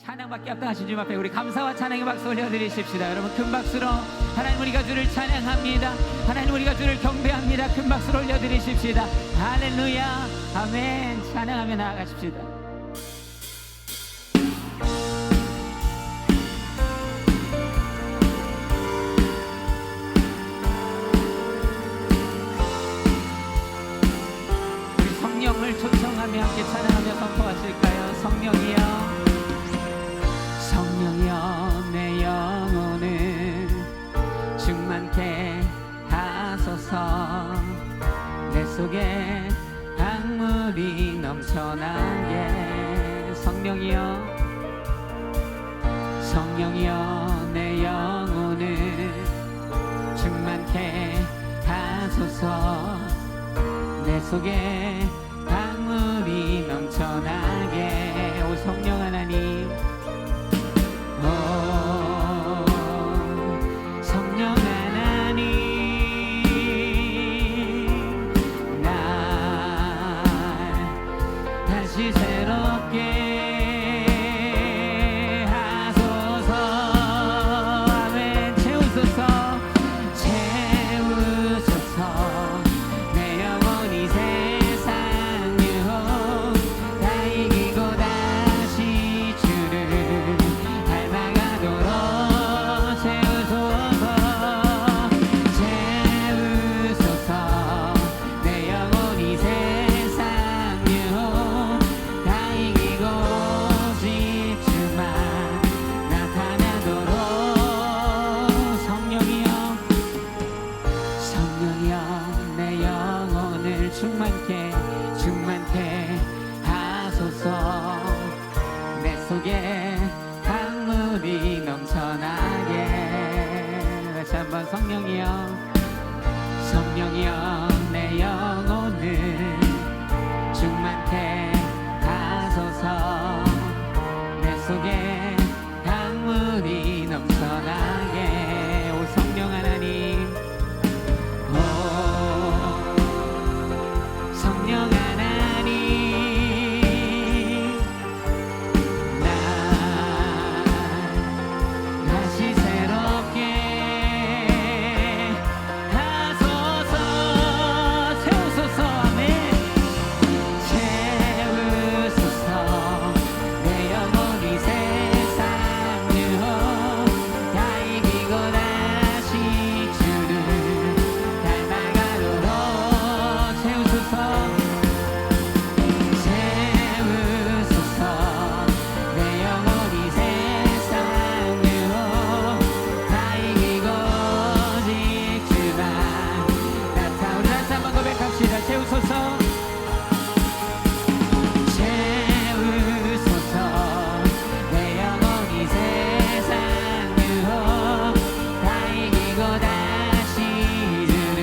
찬양받기 합당하신 주님 앞에 우리 감사와 찬양의 박수 올려드리십시다. 여러분 큰 박수로 하나님 우리가 주를 찬양합니다. 하나님 우리가 주를 경배합니다. 큰 박수로 올려드리십시다. 할렐루야 아멘. 찬양하며 나아가십시다. 우리 성령을 초청하며 함께 찬양하며 선포하실까요? 성령이여 성령이여 내 영혼을 충만케 하소서. 내 속에 강물이 넘쳐나게. 성령이여 성령이여 내 영혼을 충만케 하소서. 내 속에 강물이 넘쳐나게. 오 성령 하나님 성령 하나님 날 다시 새롭게 하소서. 아멘. 채우소서 채우소서. 내 영혼이 세상 유혹 다 이기고 다시 주를 닮아가도록 채우소서. 채우소서. 내 영혼이 세상 유혹 다 이기고 오직 주만 나타나도록. 성령이여 성령이여 내 영혼을 충만케 하소서. 내 속에 강물이 넘쳐나게. 다시 한번 성령이여 성령이여 내 영혼을 충만케 하소서. 내 속에 강물이 넘쳐나게. 오 성령 하나님 오 성령 하나님 날 다시 새롭게 하소서. 채우소서. 아멘. 채우소서. 내 영혼이 세상 유혹 다 이기고 다시 주를 닮아가도록. 채우소서. 채우소서. 내 영혼이 세상 유혹 다 이기고 오직 주만 나타. 우리 다시 한번 고백합시다. 채우소서. 채우소서. 내 영혼이 세상 유혹 다 이기고 다시 주를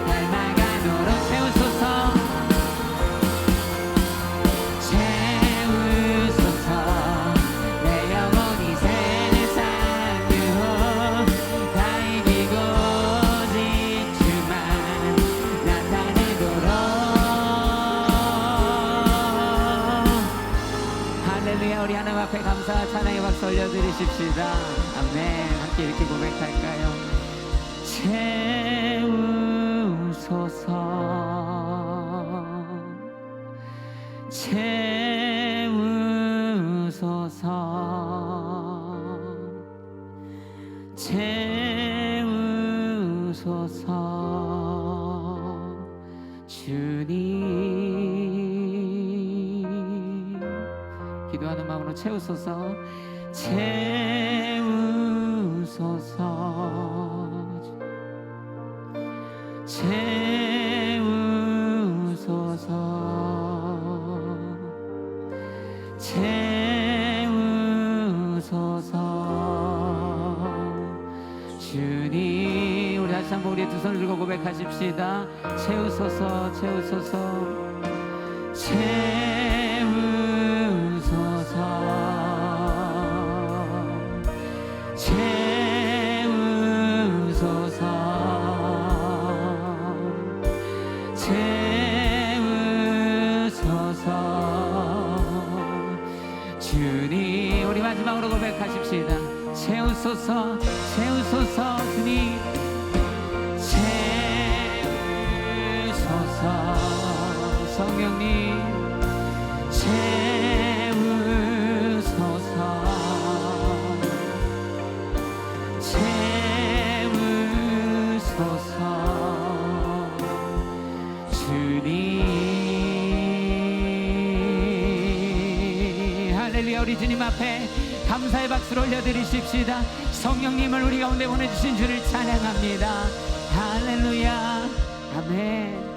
닮아가도록. 채우소서. 채우소서. 내 영혼이 세상 유혹 다 이기고 오직 주만 나타내도록. 할렐루야. 우리 하나님 앞에 감사와 찬양의 박수 올려드리십시다. 아멘. 함께 이렇게 고백할까요? 채우소서. 채우소서. 채우소서. 주님 기도하는 마음으로 채우소서. 채우소서. 채우소서. 채우소서. 주님 우리 다시 한번 우리의 두 손을 들고 고백하십시다. 채우소서. 채우소서. 채우소서. 채우소서. 채우소서. 주님 주님. 우리 마지막으로 고백하십시다. 채우소서 채우소서 주님. 채우소서 성령님. 채우소서 채우소서 주님. 할렐루야. 우리 주님 앞에 감사의 박수를 올려드리십시다. 성령님을 우리 가운데 보내주신 주를 찬양합니다. 할렐루야. 아멘.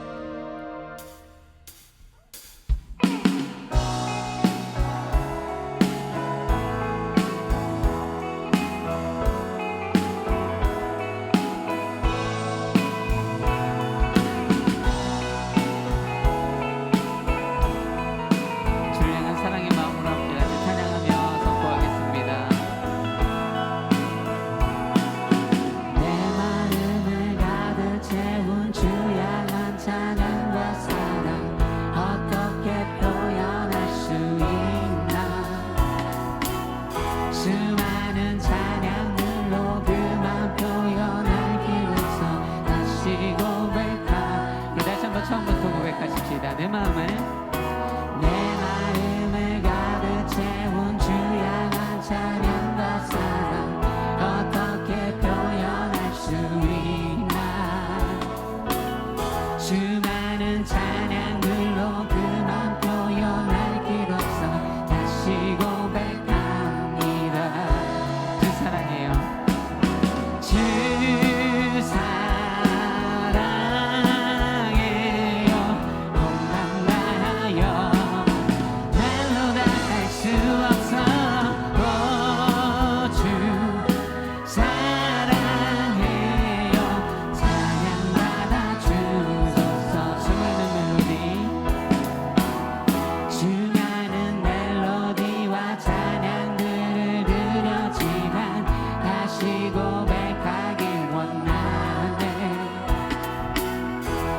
처음부터 고백하십시다. 내 마음을 가득 채운 주 향한 찬양과 사랑 어떻게 표현할 수 있나. 수많은 찬양들로 그만 표현할 길 없어 다시 고백합니다. 주 사랑해요. 주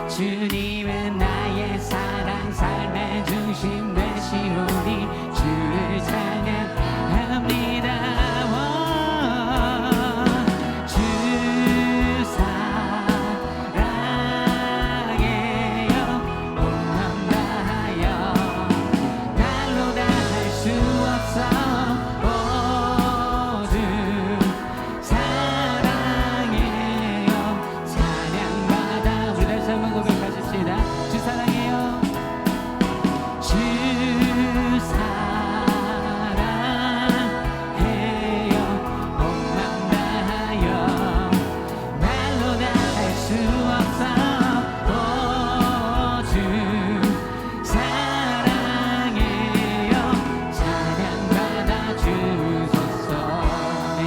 주님은 나의 사랑 삶의 중심 되시오니 주를 찬양합니다. 주 사랑해요 온 맘 다하여 날로 다 할 수 없어 주 사랑해요 찬양받아. 우리 다시 한번 고백하십시다. 주 사랑해요. 주 사랑해요 온 맘 다하여 말로 다 할 수 없어 주 사랑해요 찬양받아 주소서. 네.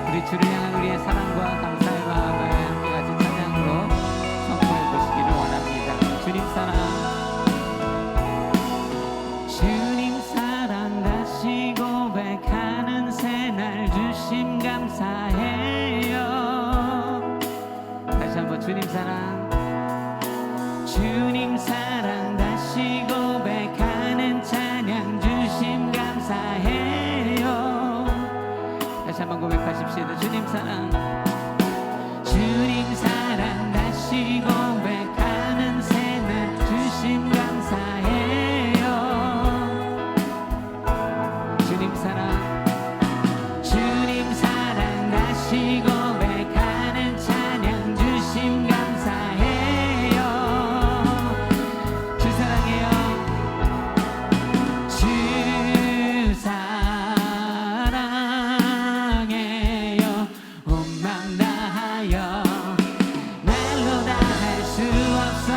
우리 주를 향한 우리의 사랑과 감사의 마음을 함께 같이 찬양으로 선포해 보시기를 원합니다. 주님 사랑. 주님 사랑 다시 고백하는 새날 주심 감사해요. 다시 한번 주님 사랑. 주님 사랑 다시 고백하는 찬양 주심 감사해요. 다시 한번 고백하십시다. 주님 사랑. 주님 사랑 다시 고백하는 새날 주심 감사해요. 주님 사랑. 주님 사랑 다시 고백하는 찬양 주심 감사해요. 주 사랑해요. 주 사랑해요 온 맘 다하여 말로 다 할 수 없어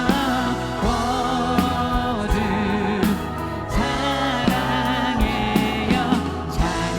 주 사랑해요 찬양받아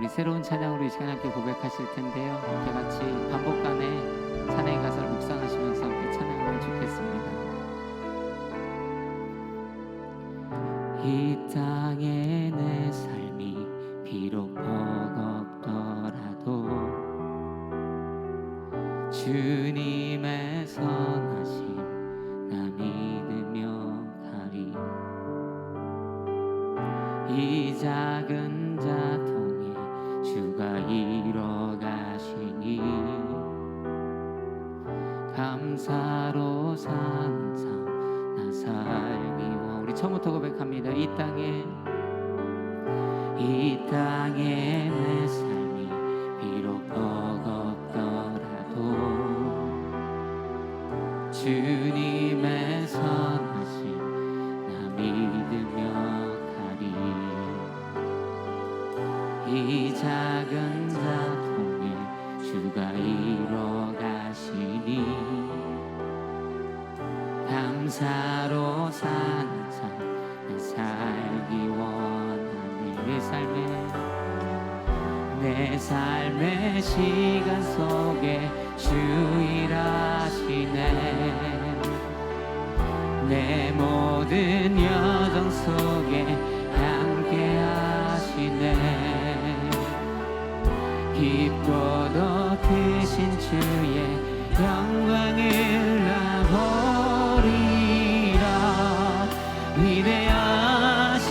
우리 새로운 찬양으로 이 시간 함께 고백하실 텐데요. 함께 같이 반복간에 찬양의 가사를 묵상하시면서 함께 찬양하면 좋겠습니다. 이 땅에 내 삶이 비록 버겁더라도 주님의 선하심 나 믿으며 가리. 이 작은 자통에 주가 이뤄 가시니 감사로 산 삶 나 살기 원. 우리 처음부터 고백합니다. 이 땅에 내 삶이 비록 버겁더라도 주님의 선하심 나 믿으며 가리. 이 작은 자통에 주가 이뤄 가시니 감사로 사는 삶 나 살기 원하네. 내 삶의 시간 속에 주 일하시네. 내 모든 여정 속에 함께 하시네. 깊고도 크신 주의 영광을 나 보리라. 위대하신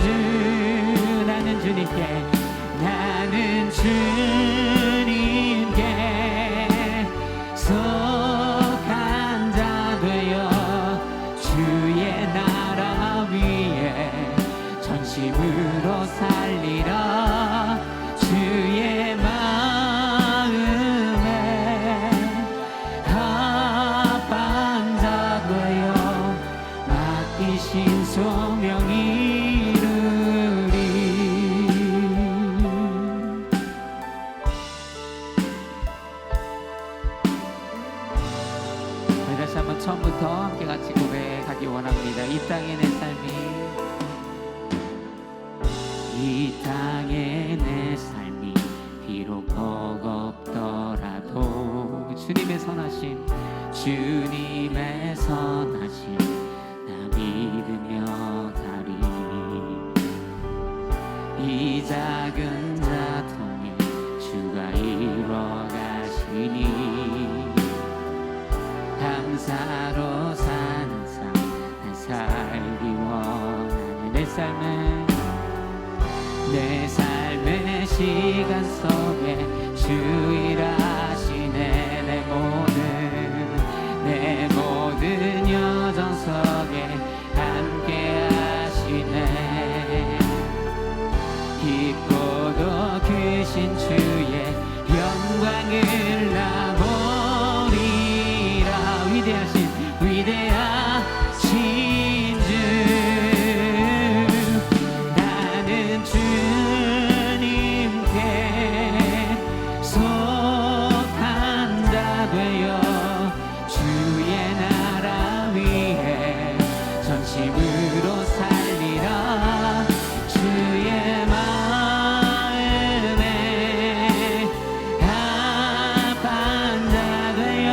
주 나는 주님께 속한 자 되어 주의 나라 위에 전심으로 살리라. 주의 마음에 합한 자 되어 맡기신 소명이 처음부터 함께 같이 고백하기 원합니다. 이 땅에 내 삶이 비록 버겁더라도 주님의 선하심 나 믿으며 가리. 이 작은 자통에 주가 이뤄 가시니 감사로 사는 삶 나 살기 원하네. 내 삶의 시간 속에 주 일하시네. 내 모든 여정 속에 함께 하시네. 깊고도 크신 주의 영광을 나 위대하신 주 나는 주님께 속한 자 되어 주의 나라 위에 전심으로 살리라. 주의 마음에 합한 자 되어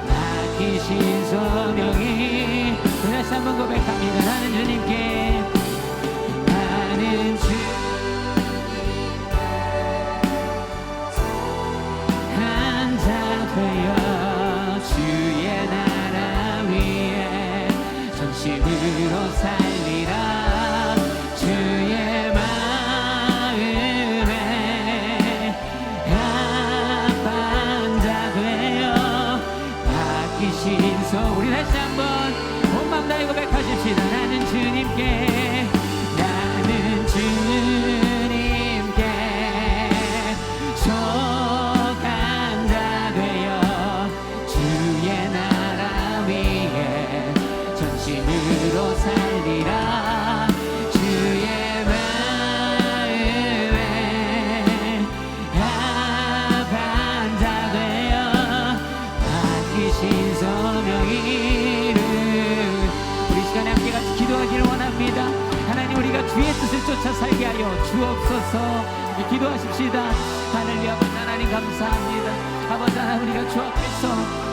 맡기신 소명이. 다시 한번 고백합니다. 나는 주님께 한 자 되어 주의 나라 위에 전심으로 살리라. 주의 마음에 합한 자 되어 맡기신 소. 우리 다시 한번 온 마음 다해 고백하십시다. 나는 주님께 속한 자 되어 주의 나라 위에 전심으로 살리라. 주의 마음에 합한 자 되어 맡기신 소명이. 우리 시간에 함께 같이 기도하기를 원합니다. 하나님, 우리가 주의 뜻을 쫓아 살게 하여 주옵소서. 기도하십시다. 할렐루야. 아버지 하나님 감사합니다. 아버지 하나님 우리가 주 앞에서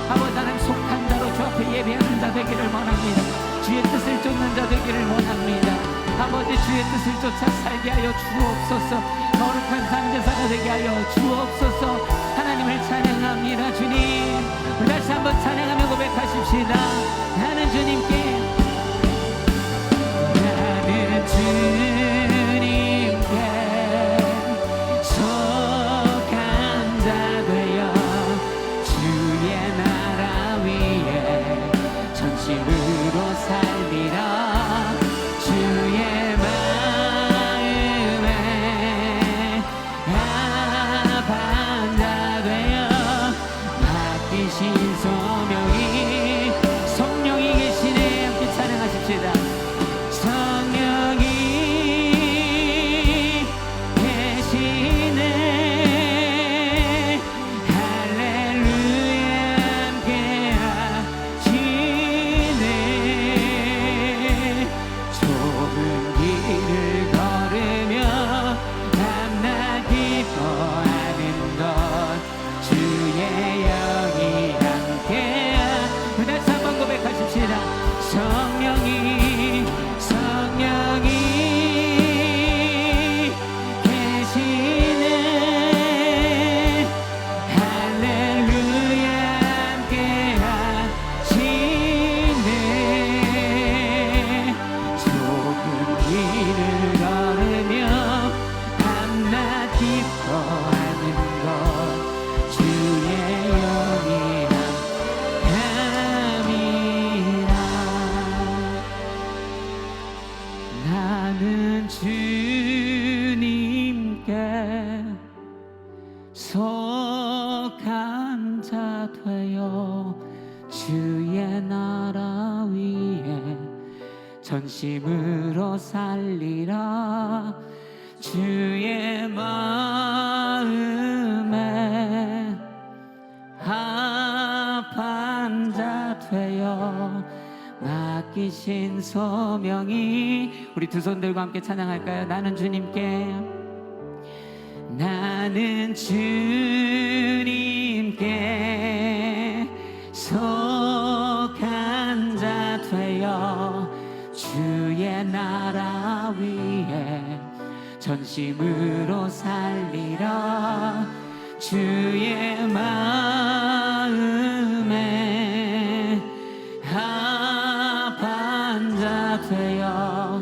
아버지 하나님 속한 자로 주 앞에 예배하는 자 되기를 원합니다. 주의 뜻을 쫓는 자 되기를 원합니다. 아버지 주의 뜻을 쫓아 살게 하여 주옵소서. 거룩한 상제사가 되게 하여 주옵소서. 하나님을 찬양합니다. 주님, 우리 다시 한번 찬양하며 고백하십시다. 나는 주님께, 나는 주님께 속한 자 되어 주의 나라 위에 전심으로 살리라. 주의 마음에 합한 자 되어 맡기신 소명이, 성령이 계시네. 함께 찬양하십시다. 성령이 계시네. 할렐루야. 함께 하시네. 좁은 길을 걸으며 밤낮 기뻐하는 것 주의 영이 함께하. 다시 한번 고백하십시다. 성령이 계시네. 할렐루야. 함께 하시네. 좁은 길을 걸으며 밤낮 기뻐하는 것 주의 영이 함께함이라. 나는 주님께 속한 자 되어 주의 나라 위에 전심으로 살리라. 주의 마음에 합한 자 되어 맡기신 소명이. 우리 두 손 들고 함께 찬양할까요? 나는 주님께, 나는 주님께 속한 자 되어 주의 나라 위에 전심으로 살리라. 주의 마음에 합한 자 되어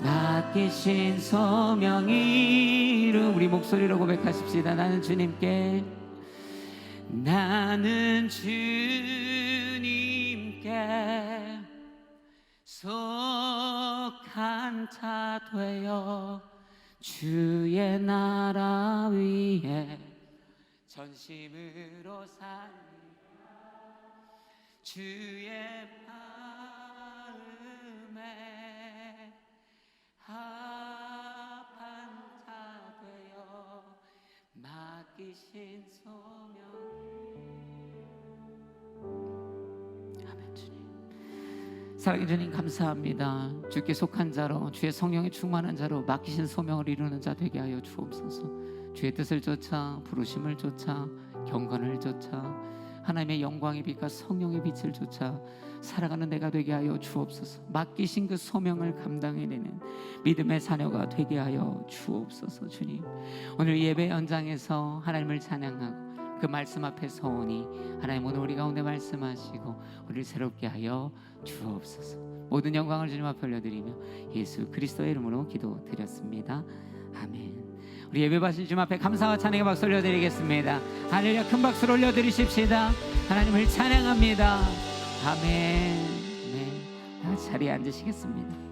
맡기신 소명이 이루. 우리 목소리로 고백하십시다. 나는 주님께, 나는 주님께 속한 자 되어 주의 나라 위에 전심으로 살리라. 주의 마음에 합한 자 되어 맡기신 소명. 아멘. 주님, 사랑의 주님 감사합니다. 주께 속한 자로, 주의 성령에 충만한 자로 맡기신 소명을 이루는 자 되게 하여 주옵소서. 주의 뜻을 쫓아, 부르심을 쫓아, 경건을 쫓아, 하나님의 영광의 빛과 성령의 빛을 쫓아 살아가는 내가 되게 하여 주옵소서. 맡기신 그 소명을 감당해내는 믿음의 자녀가 되게 하여 주옵소서. 주님, 오늘 예배 현장에서 하나님을 찬양하고 그 말씀 앞에 서오니 하나님 오늘 우리 가운데 말씀하시고 우리를 새롭게 하여 주옵소서. 모든 영광을 주님 앞에 올려드리며 예수 그리스도의 이름으로 기도드렸습니다. 아멘. 우리 예배 받으신 주님 앞에 감사와 찬양의 박수 올려드리겠습니다. 할렐루야. 큰 박수를 올려드리십시다. 하나님을 찬양합니다. 아멘. 네, 자리에 앉으시겠습니다.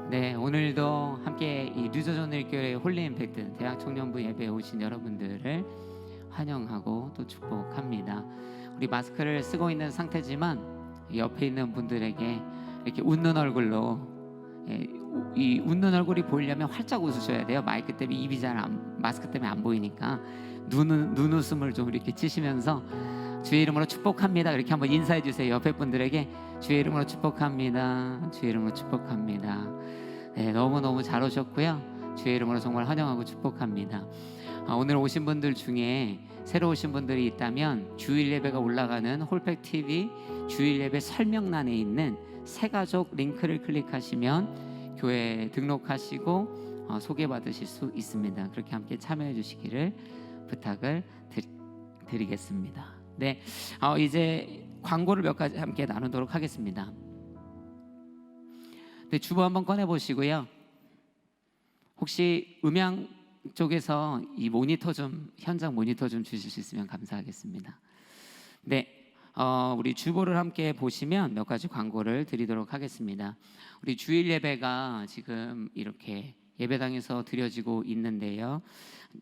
네, 오늘도 함께 이 뉴저존일교회 홀리임팩트 대학 청년부 예배에 오신 여러분들을 환영하고 또 축복합니다. 우리 마스크를 쓰고 있는 상태지만 옆에 있는 분들에게 이렇게 웃는 얼굴로, 이 웃는 얼굴이 보이려면 활짝 웃으셔야 돼요. 마이크 때문에 입이 마스크 때문에 안 보이니까 눈웃음을 좀 이렇게 치시면서 주의 이름으로 축복합니다 이렇게 한번 인사해 주세요. 옆에 분들에게 주의 이름으로 축복합니다, 주의 이름으로 축복합니다. 네, 너무너무 잘 오셨고요. 주의 이름으로 정말 환영하고 축복합니다. 오늘 오신 분들 중에 새로 오신 분들이 있다면 주일 예배가 올라가는 홀팩 TV 주일 예배 설명란에 있는 새가족 링크를 클릭하시면 교회 등록하시고 소개받으실 수 있습니다. 그렇게 함께 참여해 주시기를 부탁을 드리겠습니다. 네, 이제 광고를 몇 가지 함께 나누도록 하겠습니다. 네, 주보 한번 꺼내 보시고요. 혹시 음향 쪽에서 이 모니터 좀 현장 모니터 좀 주실 수 있으면 감사하겠습니다. 네, 우리 주보를 함께 보시면 몇 가지 광고를 드리도록 하겠습니다. 우리 주일 예배가 지금 이렇게 예배당에서 드려지고 있는데요.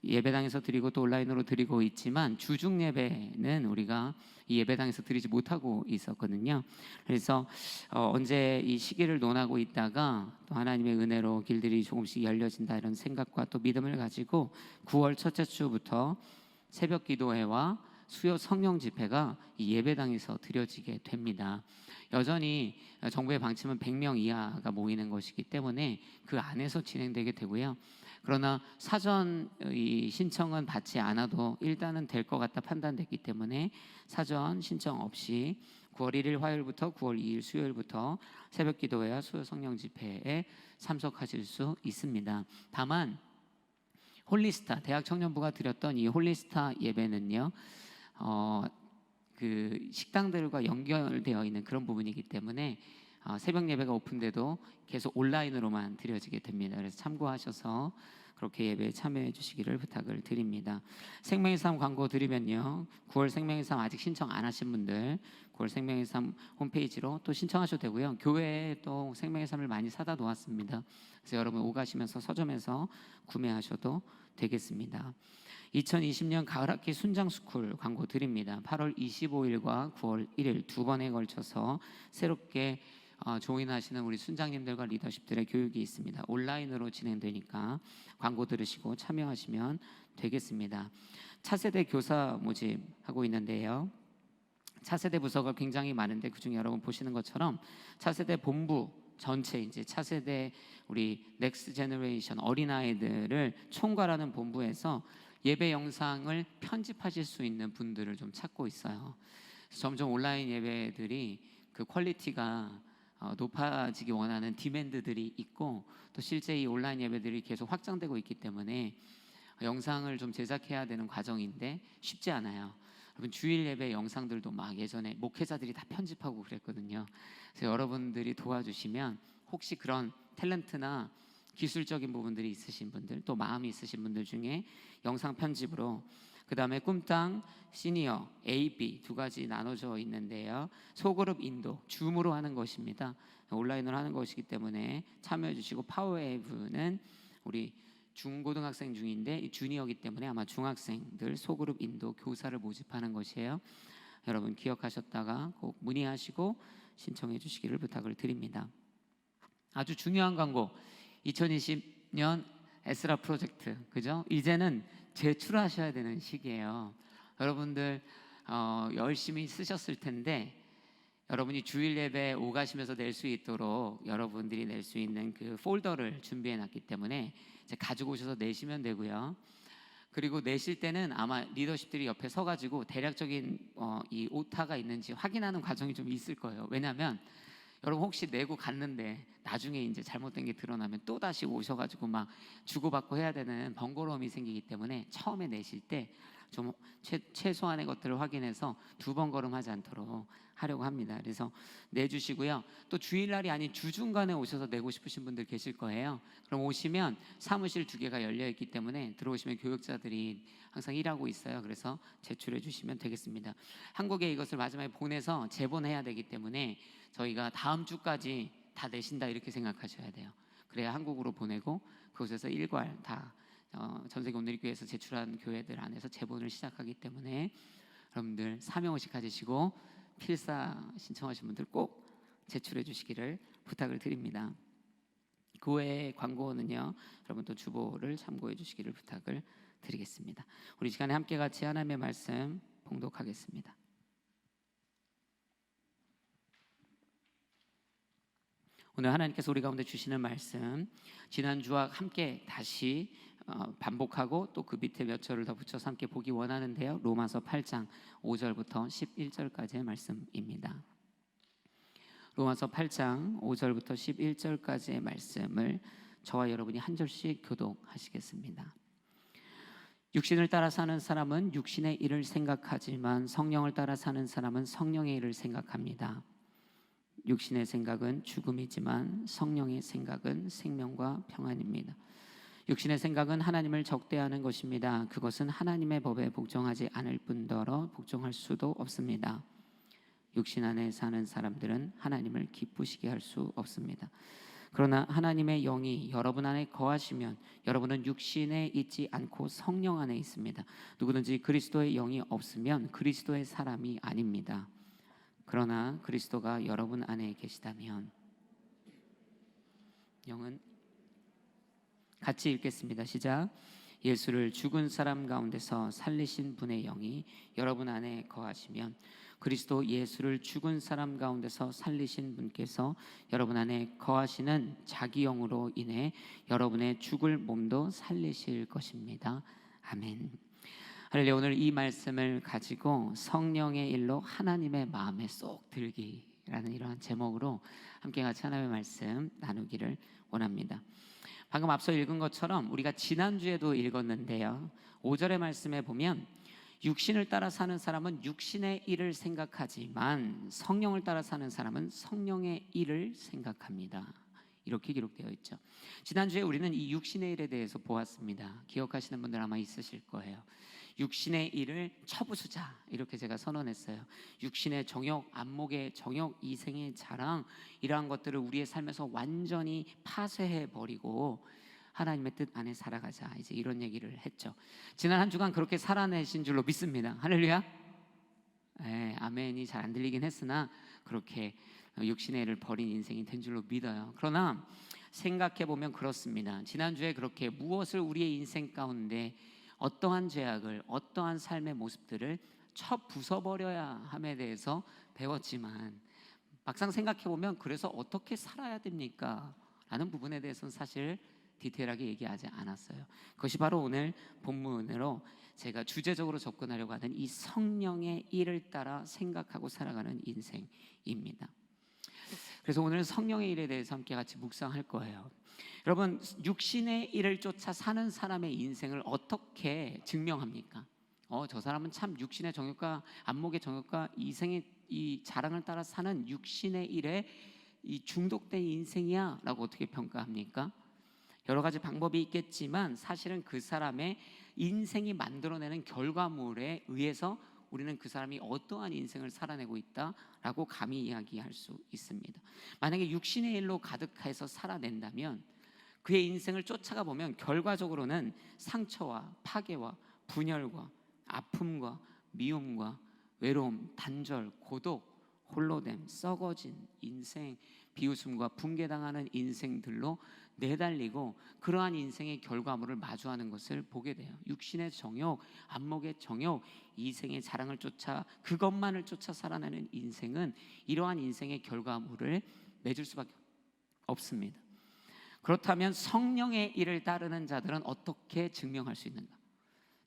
예배당에서 드리고 또 온라인으로 드리고 있지만 주중 예배는 우리가 이 예배당에서 드리지 못하고 있었거든요. 그래서 언제 이 시기를 논하고 있다가 또 하나님의 은혜로 길들이 조금씩 열려진다 이런 생각과 또 믿음을 가지고 9월 첫째 주부터 새벽 기도회와 수요 성령 집회가 이 예배당에서 드려지게 됩니다. 여전히 정부의 방침은 100명 이하가 모이는 것이기 때문에 그 안에서 진행되게 되고요. 그러나 사전 신청은 받지 않아도 일단은 될 것 같다 판단됐기 때문에 사전 신청 없이 9월 1일 화요일부터 9월 2일 수요일부터 새벽 기도회와 수요 성령 집회에 참석하실 수 있습니다. 다만 홀리스타 대학 청년부가 드렸던 이 홀리스타 예배는요. 그 식당들과 연결되어 있는 그런 부분이기 때문에 새벽 예배가 오픈돼도 계속 온라인으로만 드려지게 됩니다. 그래서 참고하셔서 그렇게 예배에 참여해 주시기를 부탁을 드립니다. 생명의 삶 광고 드리면요, 9월 생명의 삶 아직 신청 안 하신 분들 9월 생명의 삶 홈페이지로 또 신청하셔도 되고요. 교회에 또 생명의 삶을 많이 사다 놓았습니다. 그래서 여러분 오가시면서 서점에서 구매하셔도 되겠습니다. 2020년 가을학기 순장스쿨 광고 드립니다. 8월 25일과 9월 1일 두 번에 걸쳐서 새롭게 조인하시는 우리 순장님들과 리더십들의 교육이 있습니다. 온라인으로 진행되니까 광고 들으시고 참여하시면 되겠습니다. 차세대 교사 모집하고 있는데요. 차세대 부서가 굉장히 많은데 그중에 여러분 보시는 것처럼 차세대 본부 전체 이제 차세대 우리 넥스트 제너레이션 어린아이들을 총괄하는 본부에서 예배 영상을 편집하실 수 있는 분들을 좀 찾고 있어요. 점점 온라인 예배들이 그 퀄리티가 높아지기 원하는 디맨드들이 있고 또 실제 이 온라인 예배들이 계속 확장되고 있기 때문에 영상을 좀 제작해야 되는 과정인데 쉽지 않아요. 여러분 주일 예배 영상들도 막 예전에 목회자들이 다 편집하고 그랬거든요. 그래서 여러분들이 도와주시면 혹시 그런 탤런트나 기술적인 부분들이 있으신 분들 또 마음이 있으신 분들 중에 영상 편집으로 그 다음에 꿈땅 시니어 A, B 두 가지 나눠져 있는데요. 소그룹 인도 줌으로 하는 것입니다. 온라인으로 하는 것이기 때문에 참여해 주시고 파워웨이브는 우리 중고등학생 중인데 주니어이기 때문에 아마 중학생들 소그룹 인도 교사를 모집하는 것이에요. 여러분 기억하셨다가 꼭 문의하시고 신청해 주시기를 부탁을 드립니다. 아주 중요한 광고 2020년 에스라 프로젝트 그죠? 이제는 제출하셔야 되는 시기예요. 여러분들 열심히 쓰셨을 텐데 여러분이 주일 예배 오가시면서 낼 수 있도록 여러분들이 낼 수 있는 그 폴더를 준비해 놨기 때문에 이제 가지고 오셔서 내시면 되고요. 그리고 내실 때는 아마 리더십들이 옆에 서가지고 대략적인 이 오타가 있는지 확인하는 과정이 좀 있을 거예요. 왜냐하면 여러분 혹시 내고 갔는데 나중에 이제 잘못된 게 드러나면 또 다시 오셔가지고 막 주고받고 해야 되는 번거로움이 생기기 때문에 처음에 내실 때 좀 최소한의 것들을 확인해서 두 번 걸음하지 않도록 하려고 합니다. 그래서 내주시고요. 또 주일날이 아닌 주중간에 오셔서 내고 싶으신 분들 계실 거예요. 그럼 오시면 사무실 2개가 열려 있기 때문에 들어오시면 교육자들이 항상 일하고 있어요. 그래서 제출해 주시면 되겠습니다. 한국에 이것을 마지막에 보내서 재본해야 되기 때문에 저희가 다음 주까지 다 내신다 이렇게 생각하셔야 돼요. 그래야 한국으로 보내고 그곳에서 일괄 다 전세계 온누리교회에서 제출한 교회들 안에서 재본을 시작하기 때문에 여러분들 사명의식 가지시고 필사 신청하신 분들 꼭 제출해 주시기를 부탁을 드립니다. 그 외의 광고는요 여러분 또 주보를 참고해 주시기를 부탁을 드리겠습니다. 우리 시간에 함께 같이 하나님의 말씀 봉독하겠습니다. 오늘 하나님께서 우리 가운데 주시는 말씀, 지난주와 함께 다시 반복하고 또 그 밑에 몇 절을 더 붙여서 함께 보기 원하는데요. 로마서 8장 5절부터 11절까지의 말씀입니다. 로마서 8장 5절부터 11절까지의 말씀을 저와 여러분이 한 절씩 교독하시겠습니다. 육신을 따라 사는 사람은 육신의 일을 생각하지만 성령을 따라 사는 사람은 성령의 일을 생각합니다. 육신의 생각은 죽음이지만 성령의 생각은 생명과 평안입니다. 육신의 생각은 하나님을 적대하는 것입니다. 그것은 하나님의 법에 복종하지 않을 뿐더러 복종할 수도 없습니다. 육신 안에 사는 사람들은 하나님을 기쁘시게 할 수 없습니다. 그러나 하나님의 영이 여러분 안에 거하시면 여러분은 육신에 있지 않고 성령 안에 있습니다. 누구든지 그리스도의 영이 없으면 그리스도의 사람이 아닙니다. 그러나 그리스도가 여러분 안에 계시다면, 영은 같이 읽겠습니다. 시작. 예수를 죽은 사람 가운데서 살리신 분의 영이 여러분 안에 거하시면 그리스도 예수를 죽은 사람 가운데서 살리신 분께서 여러분 안에 거하시는 자기 영으로 인해 여러분의 죽을 몸도 살리실 것입니다. 아멘. 할렐루야. 오늘 이 말씀을 가지고 성령의 일로 하나님의 마음에 쏙 들기라는 이러한 제목으로 함께 같이 하나님의 말씀 나누기를 원합니다. 방금 앞서 읽은 것처럼 우리가 지난주에도 읽었는데요, 5절의 말씀에 보면 육신을 따라 사는 사람은 육신의 일을 생각하지만 성령을 따라 사는 사람은 성령의 일을 생각합니다. 이렇게 기록되어 있죠. 지난주에 우리는 이 육신의 일에 대해서 보았습니다. 기억하시는 분들 아마 있으실 거예요. 육신의 일을 처부수자, 이렇게 제가 선언했어요. 육신의 정욕, 안목의 정욕, 이생의 자랑, 이러한 것들을 우리의 삶에서 완전히 파쇄해버리고 하나님의 뜻 안에 살아가자, 이제 이런 얘기를 했죠. 지난 한 주간 그렇게 살아내신 줄로 믿습니다. 할렐루야. 네, 아멘이 잘 안 들리긴 했으나 그렇게 육신의 일을 버린 인생이 된 줄로 믿어요. 그러나 생각해보면 그렇습니다. 지난주에 그렇게 무엇을 우리의 인생 가운데 어떠한 죄악을, 어떠한 삶의 모습들을 부숴버려야 함에 대해서 배웠지만 막상 생각해보면 그래서 어떻게 살아야 됩니까? 라는 부분에 대해서는 사실 디테일하게 얘기하지 않았어요. 그것이 바로 오늘 본문으로 제가 주제적으로 접근하려고 하는 이 성령의 일을 따라 생각하고 살아가는 인생입니다. 그래서 오늘 성령의 일에 대해서 함께 같이 묵상할 거예요. 여러분, 육신의 일을 쫓아 사는 사람의 인생을 어떻게 증명합니까? 저 사람은 참 육신의 정욕과 안목의 정욕과 이생의 이 자랑을 따라 사는 육신의 일에 이 중독된 인생이야 라고 어떻게 평가합니까? 여러 가지 방법이 있겠지만 사실은 그 사람의 인생이 만들어내는 결과물에 의해서 우리는 그 사람이 어떠한 인생을 살아내고 있다라고 감히 이야기할 수 있습니다. 만약에 육신의 일로 가득해서 살아낸다면 그의 인생을 쫓아가 보면 결과적으로는 상처와 파괴와 분열과 아픔과 미움과 외로움, 단절, 고독, 홀로됨, 썩어진 인생, 비웃음과 붕괴당하는 인생들로 내달리고 그러한 인생의 결과물을 마주하는 것을 보게 돼요. 육신의 정욕, 안목의 정욕, 이생의 자랑을 쫓아 그것만을 쫓아 살아내는 인생은 이러한 인생의 결과물을 맺을 수밖에 없습니다. 그렇다면 성령의 일을 따르는 자들은 어떻게 증명할 수 있는가?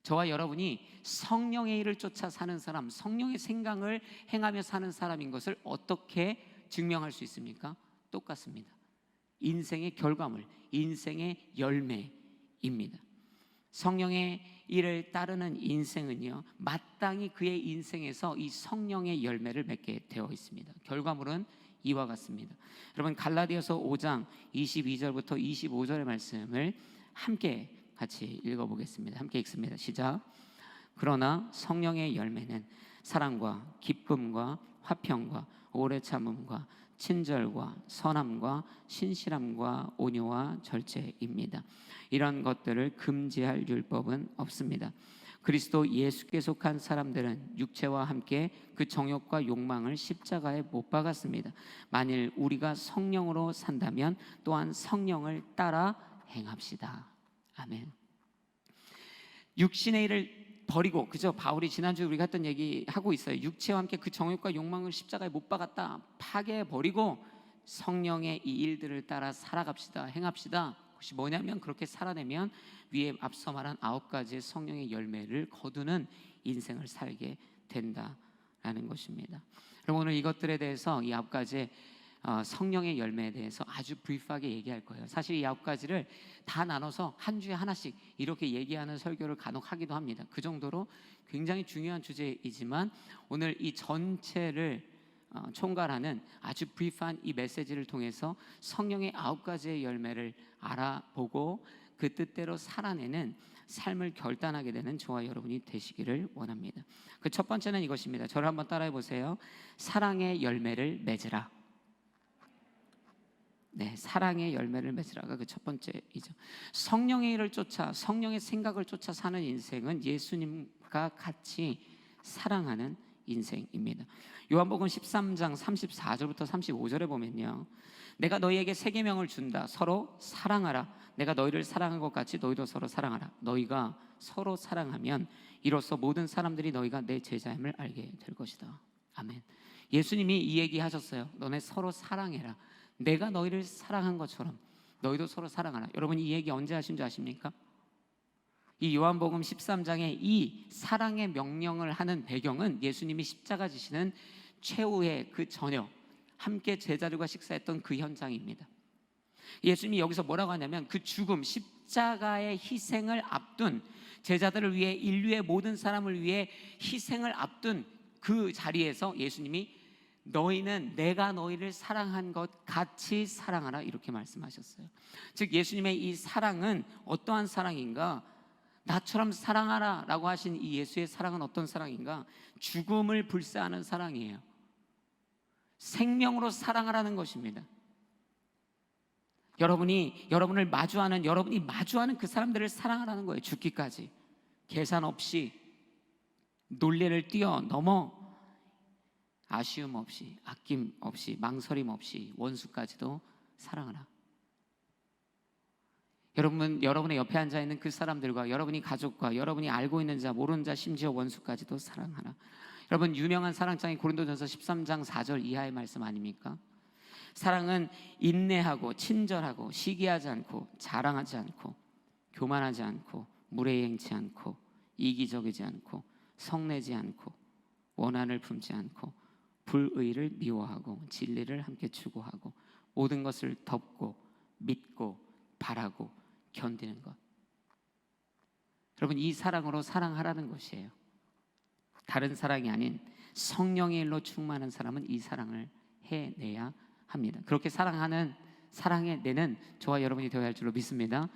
저와 여러분이 성령의 일을 쫓아 사는 사람, 성령의 생각을 행하며 사는 사람인 것을 어떻게 증명할 수 있습니까? 똑같습니다. 인생의 결과물, 인생의 열매입니다. 성령의 일을 따르는 인생은요, 마땅히 그의 인생에서 이 성령의 열매를 맺게 되어 있습니다. 결과물은 이와 같습니다. 여러분, 갈라디아서 5장 22절부터 25절의 말씀을 함께 같이 읽어보겠습니다. 함께 읽습니다. 시작. 그러나 성령의 열매는 사랑과 기쁨과 화평과 오래 참음과 친절과 선함과 신실함과 온유와 절제입니다. 이런 것들을 금지할 율법은 없습니다. 그리스도 예수께 속한 사람들은 육체와 함께 그 정욕과 욕망을 십자가에 못 박았습니다. 만일 우리가 성령으로 산다면 또한 성령을 따라 행합시다. 아멘. 육신의 일을 버리고, 그죠? 바울이 지난주에 우리가 했던 얘기 하고 있어요. 육체와 함께 그 정욕과 욕망을 십자가에 못 박았다, 파괴해버리고 성령의 이 일들을 따라 살아갑시다, 행합시다. 그것이 뭐냐면 그렇게 살아내면 위에 앞서 말한 9가지의 성령의 열매를 거두는 인생을 살게 된다라는 것입니다. 그럼 오늘 이것들에 대해서 이 9가지의 성령의 열매에 대해서 아주 브리프하게 얘기할 거예요. 사실 이 9가지를 다 나눠서 한 주에 하나씩 이렇게 얘기하는 설교를 간혹 하기도 합니다. 그 정도로 굉장히 중요한 주제이지만 오늘 이 전체를 총괄하는 아주 브리프한 이 메시지를 통해서 성령의 9가지의 열매를 알아보고 그 뜻대로 살아내는 삶을 결단하게 되는 저와 여러분이 되시기를 원합니다. 그 첫 번째는 이것입니다. 저를 한번 따라해 보세요. 사랑의 열매를 맺으라. 네, 사랑의 열매를 맺으라가 그 첫 번째이죠. 성령의 일을 쫓아, 성령의 생각을 쫓아 사는 인생은 예수님과 같이 사랑하는 인생입니다. 요한복음 13장 34절부터 35절에 보면요, 내가 너희에게 새 계명을 준다. 서로 사랑하라. 내가 너희를 사랑한 것 같이 너희도 서로 사랑하라. 너희가 서로 사랑하면 이로써 모든 사람들이 너희가 내 제자임을 알게 될 것이다. 아멘. 예수님이 이 얘기 하셨어요. 너네 서로 사랑해라. 내가 너희를 사랑한 것처럼 너희도 서로 사랑하라. 여러분, 이 얘기 언제 하신 줄 아십니까? 이 요한복음 13장에 이 사랑의 명령을 하는 배경은 예수님이 십자가 지시는 최후의 그 저녁, 함께 제자들과 식사했던 그 현장입니다. 예수님이 여기서 뭐라고 하냐면 그 죽음, 십자가의 희생을 앞둔, 제자들을 위해, 인류의 모든 사람을 위해 희생을 앞둔 그 자리에서 예수님이 너희는 내가 너희를 사랑한 것 같이 사랑하라, 이렇게 말씀하셨어요. 즉 예수님의 이 사랑은 어떠한 사랑인가? 나처럼 사랑하라 라고 하신 이 예수의 사랑은 어떤 사랑인가? 죽음을 불사하는 사랑이에요. 생명으로 사랑하라는 것입니다. 여러분이 마주하는 그 사람들을 사랑하라는 거예요. 죽기까지. 계산 없이, 논리를 뛰어넘어 아쉬움 없이, 아낌 없이, 망설임 없이 원수까지도 사랑하라. 여러분의 옆에 앉아 있는 그 사람들과 여러분이 가족과 여러분이 알고 있는 자, 모르는 자, 심지어 원수까지도 사랑하라. 여러분, 유명한 사랑장이 고린도전서 13장 4절 이하의 말씀 아닙니까? 사랑은 인내하고 친절하고 시기하지 않고 자랑하지 않고 교만하지 않고 무례히 행치 않고 이기적이지 않고 성내지 않고 원한을 품지 않고 불의를 미워하고 진리를 함께 추구하고 모든 것을 덮고 믿고 바라고 견디는 것. 여러분, 이 사랑으로 사랑하라는 것이에요. 다른 사랑이 아닌 성령의 일로 충만한 사람은 이 사랑을 해내야 합니다. 그렇게 사랑해내는 저와 여러분이 되어야 할 줄로 믿습니다.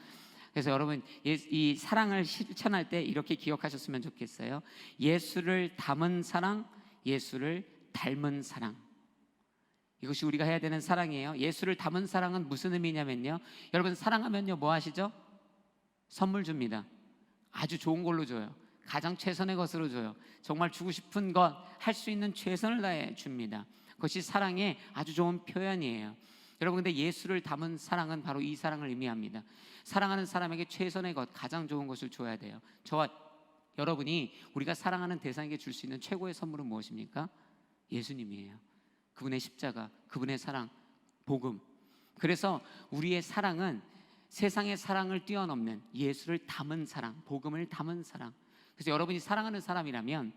그래서 여러분, 이 사랑을 실천할 때 이렇게 기억하셨으면 좋겠어요. 예수를 닮은 사랑, 예수를 닮은 사랑. 이것이 우리가 해야 되는 사랑이에요. 예수를 닮은 사랑은 무슨 의미냐면요, 여러분, 사랑하면요 뭐 하시죠? 선물 줍니다. 아주 좋은 걸로 줘요. 가장 최선의 것으로 줘요. 정말 주고 싶은 것, 할 수 있는 최선을 다해 줍니다. 그것이 사랑의 아주 좋은 표현이에요. 여러분, 근데 예수를 닮은 사랑은 바로 이 사랑을 의미합니다. 사랑하는 사람에게 최선의 것, 가장 좋은 것을 줘야 돼요. 저와 여러분이 우리가 사랑하는 대상에게 줄 수 있는 최고의 선물은 무엇입니까? 예수님이에요. 그분의 십자가, 그분의 사랑, 복음. 그래서 우리의 사랑은 세상의 사랑을 뛰어넘는 예수를 담은 사랑, 복음을 담은 사랑. 그래서 여러분이 사랑하는 사람이라면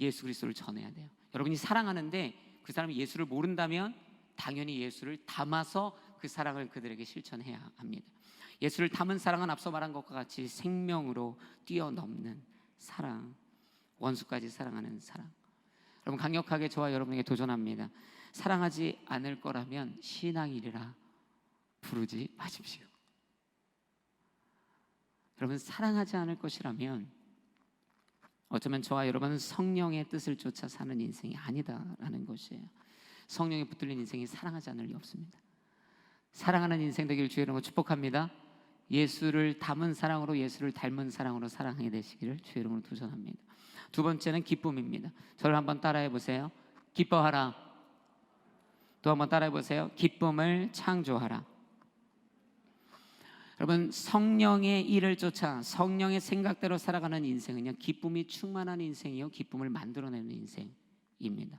예수 그리스도를 전해야 돼요. 여러분이 사랑하는데 그 사람이 예수를 모른다면 당연히 예수를 담아서 그 사랑을 그들에게 실천해야 합니다. 예수를 담은 사랑은 앞서 말한 것과 같이 생명으로 뛰어넘는 사랑, 원수까지 사랑하는 사랑. 여러분, 강력하게 저와 여러분에게 도전합니다. 사랑하지 않을 거라면 신앙이라 부르지 마십시오. 여러분, 사랑하지 않을 것이라면 어쩌면 저와 여러분은 성령의 뜻을 쫓아 사는 인생이 아니다라는 것이에요. 성령에 붙들린 인생이 사랑하지 않을 리 없습니다. 사랑하는 인생 되길 주의 이름으로 축복합니다. 예수를 닮은 사랑으로, 예수를 닮은 사랑으로 사랑하게 되시기를 주의 이름으로 도전합니다. 두 번째는 기쁨입니다. 저를 한번 따라해 보세요. 기뻐하라. 또 한번 따라해 보세요. 기쁨을 창조하라. 여러분, 성령의 일을 쫓아 성령의 생각대로 살아가는 인생은요, 기쁨이 충만한 인생이요, 기쁨을 만들어내는 인생입니다.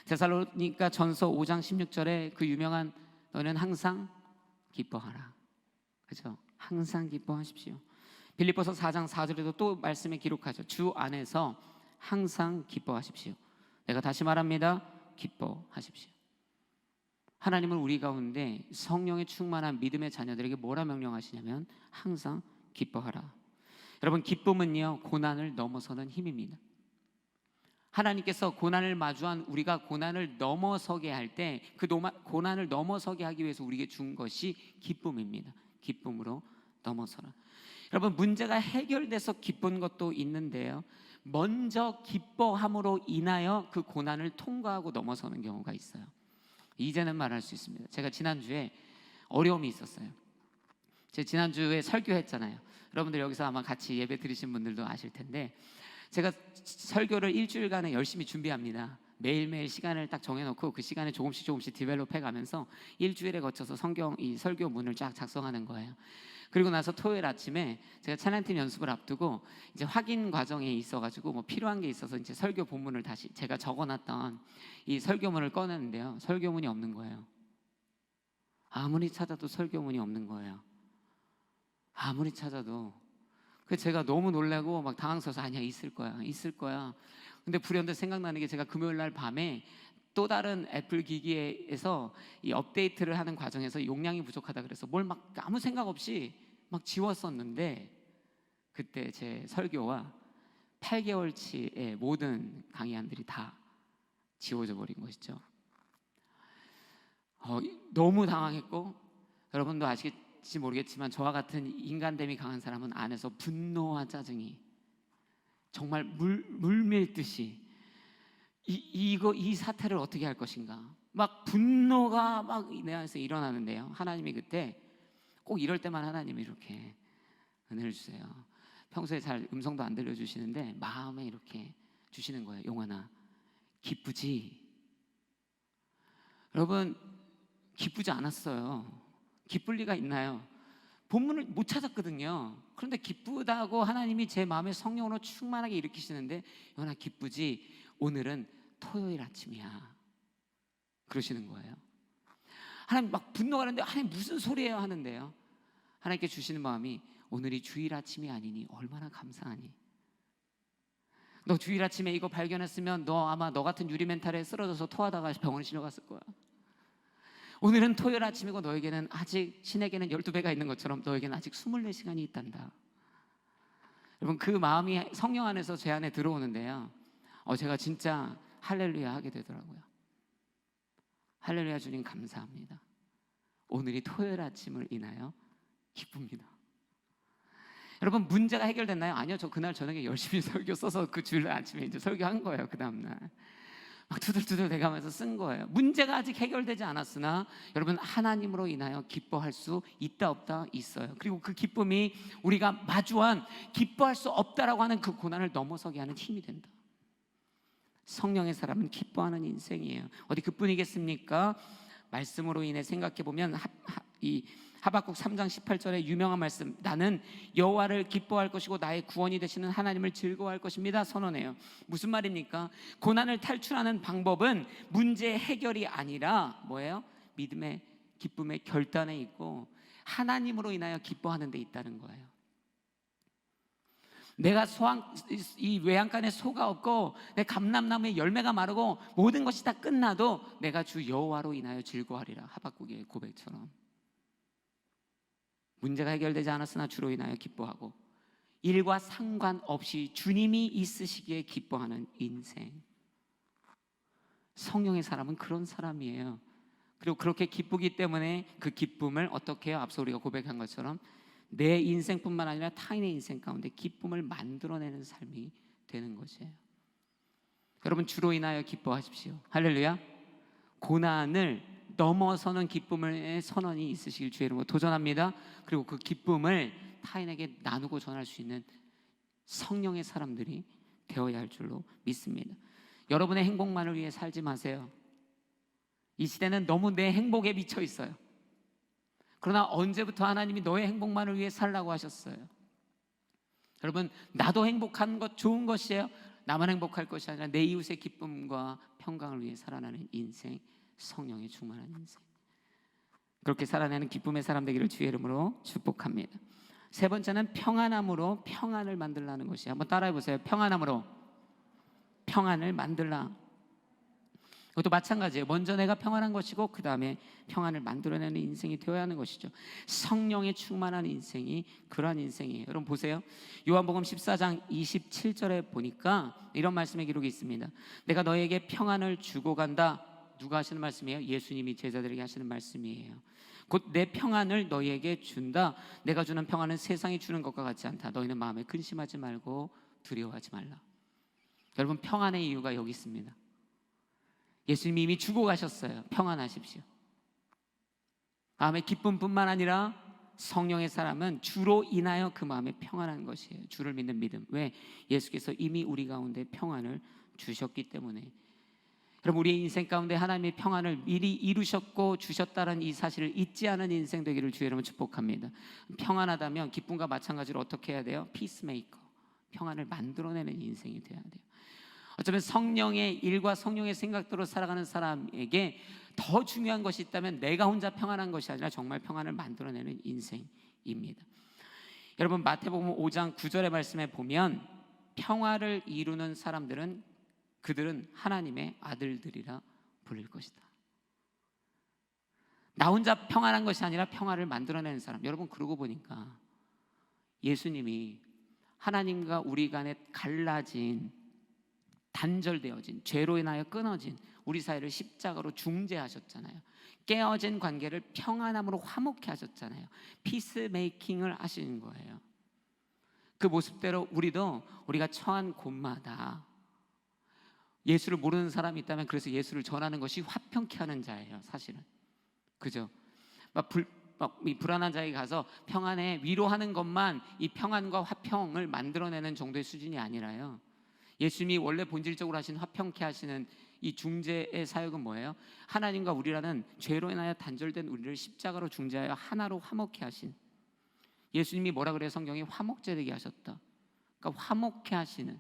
데살로니가 전서 5장 16절에 그 유명한 너는 항상 기뻐하라. 그죠? 항상 기뻐하십시오. 빌립보서 4장 4절에도 또 말씀에 기록하죠. 주 안에서 항상 기뻐하십시오. 내가 다시 말합니다. 기뻐하십시오. 하나님은 우리 가운데 성령의 충만한 믿음의 자녀들에게 뭐라 명령하시냐면 항상 기뻐하라. 여러분, 기쁨은요 고난을 넘어서는 힘입니다. 하나님께서 고난을 마주한 우리가 고난을 넘어서게 할 때 그 고난을 넘어서게 하기 위해서 우리에게 준 것이 기쁨입니다. 기쁨으로 넘어서라. 여러분, 문제가 해결돼서 기쁜 것도 있는데요, 먼저 기뻐함으로 인하여 그 고난을 통과하고 넘어서는 경우가 있어요. 이제는 말할 수 있습니다. 제가 지난주에 어려움이 있었어요. 제가 지난주에 설교했잖아요. 여러분들 여기서 아마 같이 예배 드리신 분들도 아실 텐데, 제가 설교를 일주일간에 열심히 준비합니다. 매일매일 시간을 딱 정해놓고 그 시간에 조금씩 디벨롭해 가면서 일주일에 거쳐서 이 설교문을 쫙 작성하는 거예요. 그리고 나서 토요일 아침에 제가 찬양팀 연습을 앞두고 이제 확인 과정에 있어가지고 뭐 필요한 게 있어서 이제 설교 본문을 다시 제가 적어놨던 이 설교문을 꺼냈는데요, 설교문이 없는 거예요. 아무리 찾아도 설교문이 없는 거예요. 아무리 찾아도. 그 제가 너무 놀라고 막 당황스러워서 아니야, 있을 거야. 근데 불현듯 생각나는 게 제가 금요일 날 밤에 또 다른 애플 기기에서 이 업데이트를 하는 과정에서 용량이 부족하다 그래서 뭘 막 아무 생각 없이 막 지웠었는데, 그때 제 설교와 8개월치의 모든 강의안들이 다 지워져 버린 것이죠. 너무 당황했고, 여러분도 아시겠지 모르겠지만 저와 같은 인간됨이 강한 사람은 안에서 분노와 짜증이 정말 물밀듯이 이 사태를 어떻게 할 것인가, 막 분노가 막 내 안에서 일어나는데요, 하나님이 그때 꼭 이럴 때만 하나님이 이렇게 은혜를 주세요. 평소에 잘 음성도 안 들려주시는데 마음에 이렇게 주시는 거예요. 용환아, 기쁘지? 여러분, 기쁘지 않았어요. 기쁠 리가 있나요? 본문을 못 찾았거든요. 그런데 기쁘다고 하나님이 제 마음에 성령으로 충만하게 일으키시는데, 용환아 기쁘지? 오늘은 토요일 아침이야, 그러시는 거예요. 하나님 막 분노가 나는데 하나님 무슨 소리예요 하는데요, 하나님께 주시는 마음이 오늘이 주일 아침이 아니니 얼마나 감사하니. 너 주일 아침에 이거 발견했으면 너 아마 너 같은 유리멘탈에 쓰러져서 토하다가 병원에 실려갔을 거야. 오늘은 토요일 아침이고 너에게는 아직 신에게는 12배가 있는 것처럼 너에게는 아직 24시간이 있단다. 여러분, 그 마음이 성령 안에서 제 안에 들어오는데요, 제가 진짜 할렐루야 하게 되더라고요. 할렐루야, 주님 감사합니다. 오늘이 토요일 아침을 인하여 기쁩니다. 여러분, 문제가 해결됐나요? 아니요, 저 그날 저녁에 열심히 설교 써서 그 주일 아침에 이제 설교한 거예요. 그 다음날 막 투덜투덜 대가면서 쓴 거예요. 문제가 아직 해결되지 않았으나 여러분, 하나님으로 인하여 기뻐할 수 있다 없다 있어요. 그리고 그 기쁨이 우리가 마주한 기뻐할 수 없다라고 하는 그 고난을 넘어서게 하는 힘이 된다. 성령의 사람은 기뻐하는 인생이에요. 어디 그뿐이겠습니까? 말씀으로 인해 생각해보면 이 하박국 3장 18절의 유명한 말씀, 나는 여호와를 기뻐할 것이고 나의 구원이 되시는 하나님을 즐거워할 것입니다, 선언해요. 무슨 말입니까? 고난을 탈출하는 방법은 문제 해결이 아니라 뭐예요? 믿음의 기쁨의 결단에 있고 하나님으로 인하여 기뻐하는 데 있다는 거예요. 내가 이 외양간에 소가 없고 내 감람나무에 열매가 마르고 모든 것이 다 끝나도 내가 주 여호와로 인하여 즐거워하리라, 하박국의 고백처럼. 문제가 해결되지 않았으나 주로 인하여 기뻐하고 일과 상관없이 주님이 있으시기에 기뻐하는 인생. 성령의 사람은 그런 사람이에요. 그리고 그렇게 기쁘기 때문에 그 기쁨을 어떻게 해요? 앞서 우리가 고백한 것처럼 내 인생뿐만 아니라 타인의 인생 가운데 기쁨을 만들어내는 삶이 되는 것이에요. 여러분, 주로 인하여 기뻐하십시오. 할렐루야. 고난을 넘어서는 기쁨의 선언이 있으시길 주의 이름으로 도전합니다. 그리고 그 기쁨을 타인에게 나누고 전할 수 있는 성령의 사람들이 되어야 할 줄로 믿습니다. 여러분의 행복만을 위해 살지 마세요. 이 시대는 너무 내 행복에 미쳐 있어요. 그러나 언제부터 하나님이 너의 행복만을 위해 살라고 하셨어요? 여러분, 나도 행복한 것 좋은 것이에요. 나만 행복할 것이 아니라 내 이웃의 기쁨과 평강을 위해 살아나는 인생, 성령에 충만한 인생, 그렇게 살아내는 기쁨의 사람 되기를 주의 이름으로 축복합니다. 세 번째는 평안함으로 평안을 만들라는 것이에요. 한번 따라해 보세요. 평안함으로 평안을 만들라. 그것도 마찬가지예요. 먼저 내가 평안한 것이고 그 다음에 평안을 만들어내는 인생이 되어야 하는 것이죠. 성령에 충만한 인생이 그러한 인생이에요. 여러분 보세요. 요한복음 14장 27절에 보니까 이런 말씀의 기록이 있습니다. 내가 너에게 평안을 주고 간다. 누가 하시는 말씀이에요? 예수님이 제자들에게 하시는 말씀이에요. 곧 내 평안을 너희에게 준다. 내가 주는 평안은 세상이 주는 것과 같지 않다. 너희는 마음에 근심하지 말고 두려워하지 말라. 여러분 평안의 이유가 여기 있습니다. 예수님이 이미 주고 가셨어요. 평안하십시오. 마음의 기쁨뿐만 아니라 성령의 사람은 주로 인하여 그 마음에 평안한 것이에요. 주를 믿는 믿음. 왜? 예수께서 이미 우리 가운데 평안을 주셨기 때문에. 여러분 우리의 인생 가운데 하나님의 평안을 미리 이루셨고 주셨다는 이 사실을 잊지 않은 인생 되기를 주의 이름으로 축복합니다. 평안하다면 기쁨과 마찬가지로 어떻게 해야 돼요? 피스메이커, 평안을 만들어내는 인생이 돼야 돼요. 어쩌면 성령의 일과 성령의 생각대로 살아가는 사람에게 더 중요한 것이 있다면 내가 혼자 평안한 것이 아니라 정말 평안을 만들어내는 인생입니다. 여러분 마태복음 5장 9절의 말씀에 보면 평화를 이루는 사람들은 그들은 하나님의 아들들이라 불릴 것이다. 나 혼자 평안한 것이 아니라 평화를 만들어내는 사람. 여러분 그러고 보니까 예수님이 하나님과 우리 간에 갈라진, 단절되어진, 죄로 인하여 끊어진 우리 사이를 십자가로 중재하셨잖아요. 깨어진 관계를 평안함으로 화목케 하셨잖아요. 피스메이킹을 하시는 거예요. 그 모습대로 우리가 처한 곳마다 예수를 모르는 사람이 있다면 그래서 예수를 전하는 것이 화평케 하는 자예요. 사실은 그죠? 이 불안한 자에게 가서 평안에 위로하는 것만 이 평안과 화평을 만들어내는 정도의 수준이 아니라요, 예수님이 원래 본질적으로 하신 화평케 하시는 이 중재의 사역은 뭐예요? 하나님과 우리라는 죄로 인하여 단절된 우리를 십자가로 중재하여 하나로 화목케 하신, 예수님이 뭐라 그래요? 성경이 화목제 되게 하셨다. 그러니까 화목케 하시는,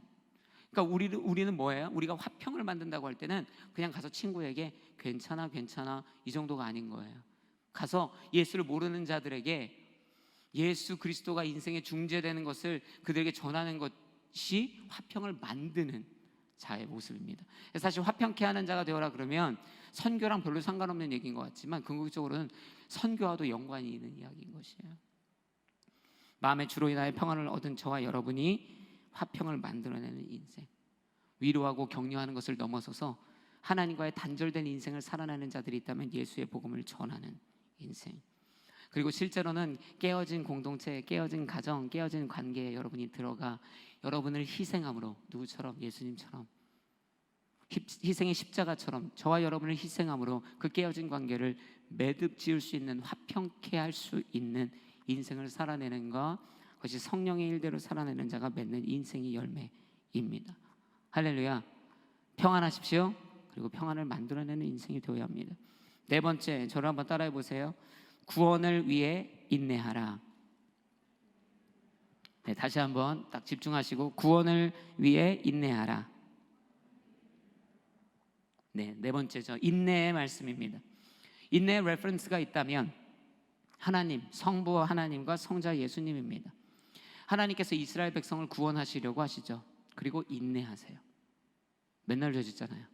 그러니까 우리는 뭐예요? 우리가 화평을 만든다고 할 때는 그냥 가서 친구에게 괜찮아 이 정도가 아닌 거예요. 가서 예수를 모르는 자들에게 예수 그리스도가 인생에 중재되는 것을 그들에게 전하는 것이 화평을 만드는 자의 모습입니다. 사실 화평케 하는 자가 되어라 그러면 선교랑 별로 상관없는 얘기인 것 같지만 궁극적으로는 선교와도 연관이 있는 이야기인 것이에요. 마음의 주로 인하여 평안을 얻은 저와 여러분이 화평을 만들어내는 인생, 위로하고 격려하는 것을 넘어서서 하나님과의 단절된 인생을 살아내는 자들이 있다면 예수의 복음을 전하는 인생, 그리고 실제로는 깨어진 공동체, 깨어진 가정, 깨어진 관계에 여러분이 들어가 여러분을 희생함으로, 누구처럼? 예수님처럼 희생의 십자가처럼 저와 여러분을 희생함으로 그 깨어진 관계를 매듭 지을 수 있는, 화평케 할 수 있는 인생을 살아내는 것, 그것이 성령의 일대로 살아내는 자가 맺는 인생의 열매입니다. 할렐루야. 평안하십시오. 그리고 평안을 만들어내는 인생이 되어야 합니다. 네 번째, 저를 한번 따라해 보세요. 구원을 위해 인내하라. 네, 다시 한번 딱 집중하시고, 구원을 위해 인내하라. 네 번째죠. 인내의 말씀입니다. 인내의 레퍼런스가 있다면 하나님, 성부 하나님과 성자 예수님입니다. 하나님께서 이스라엘 백성을 구원하시려고 하시죠. 그리고 인내하세요. 맨날 저지잖아요.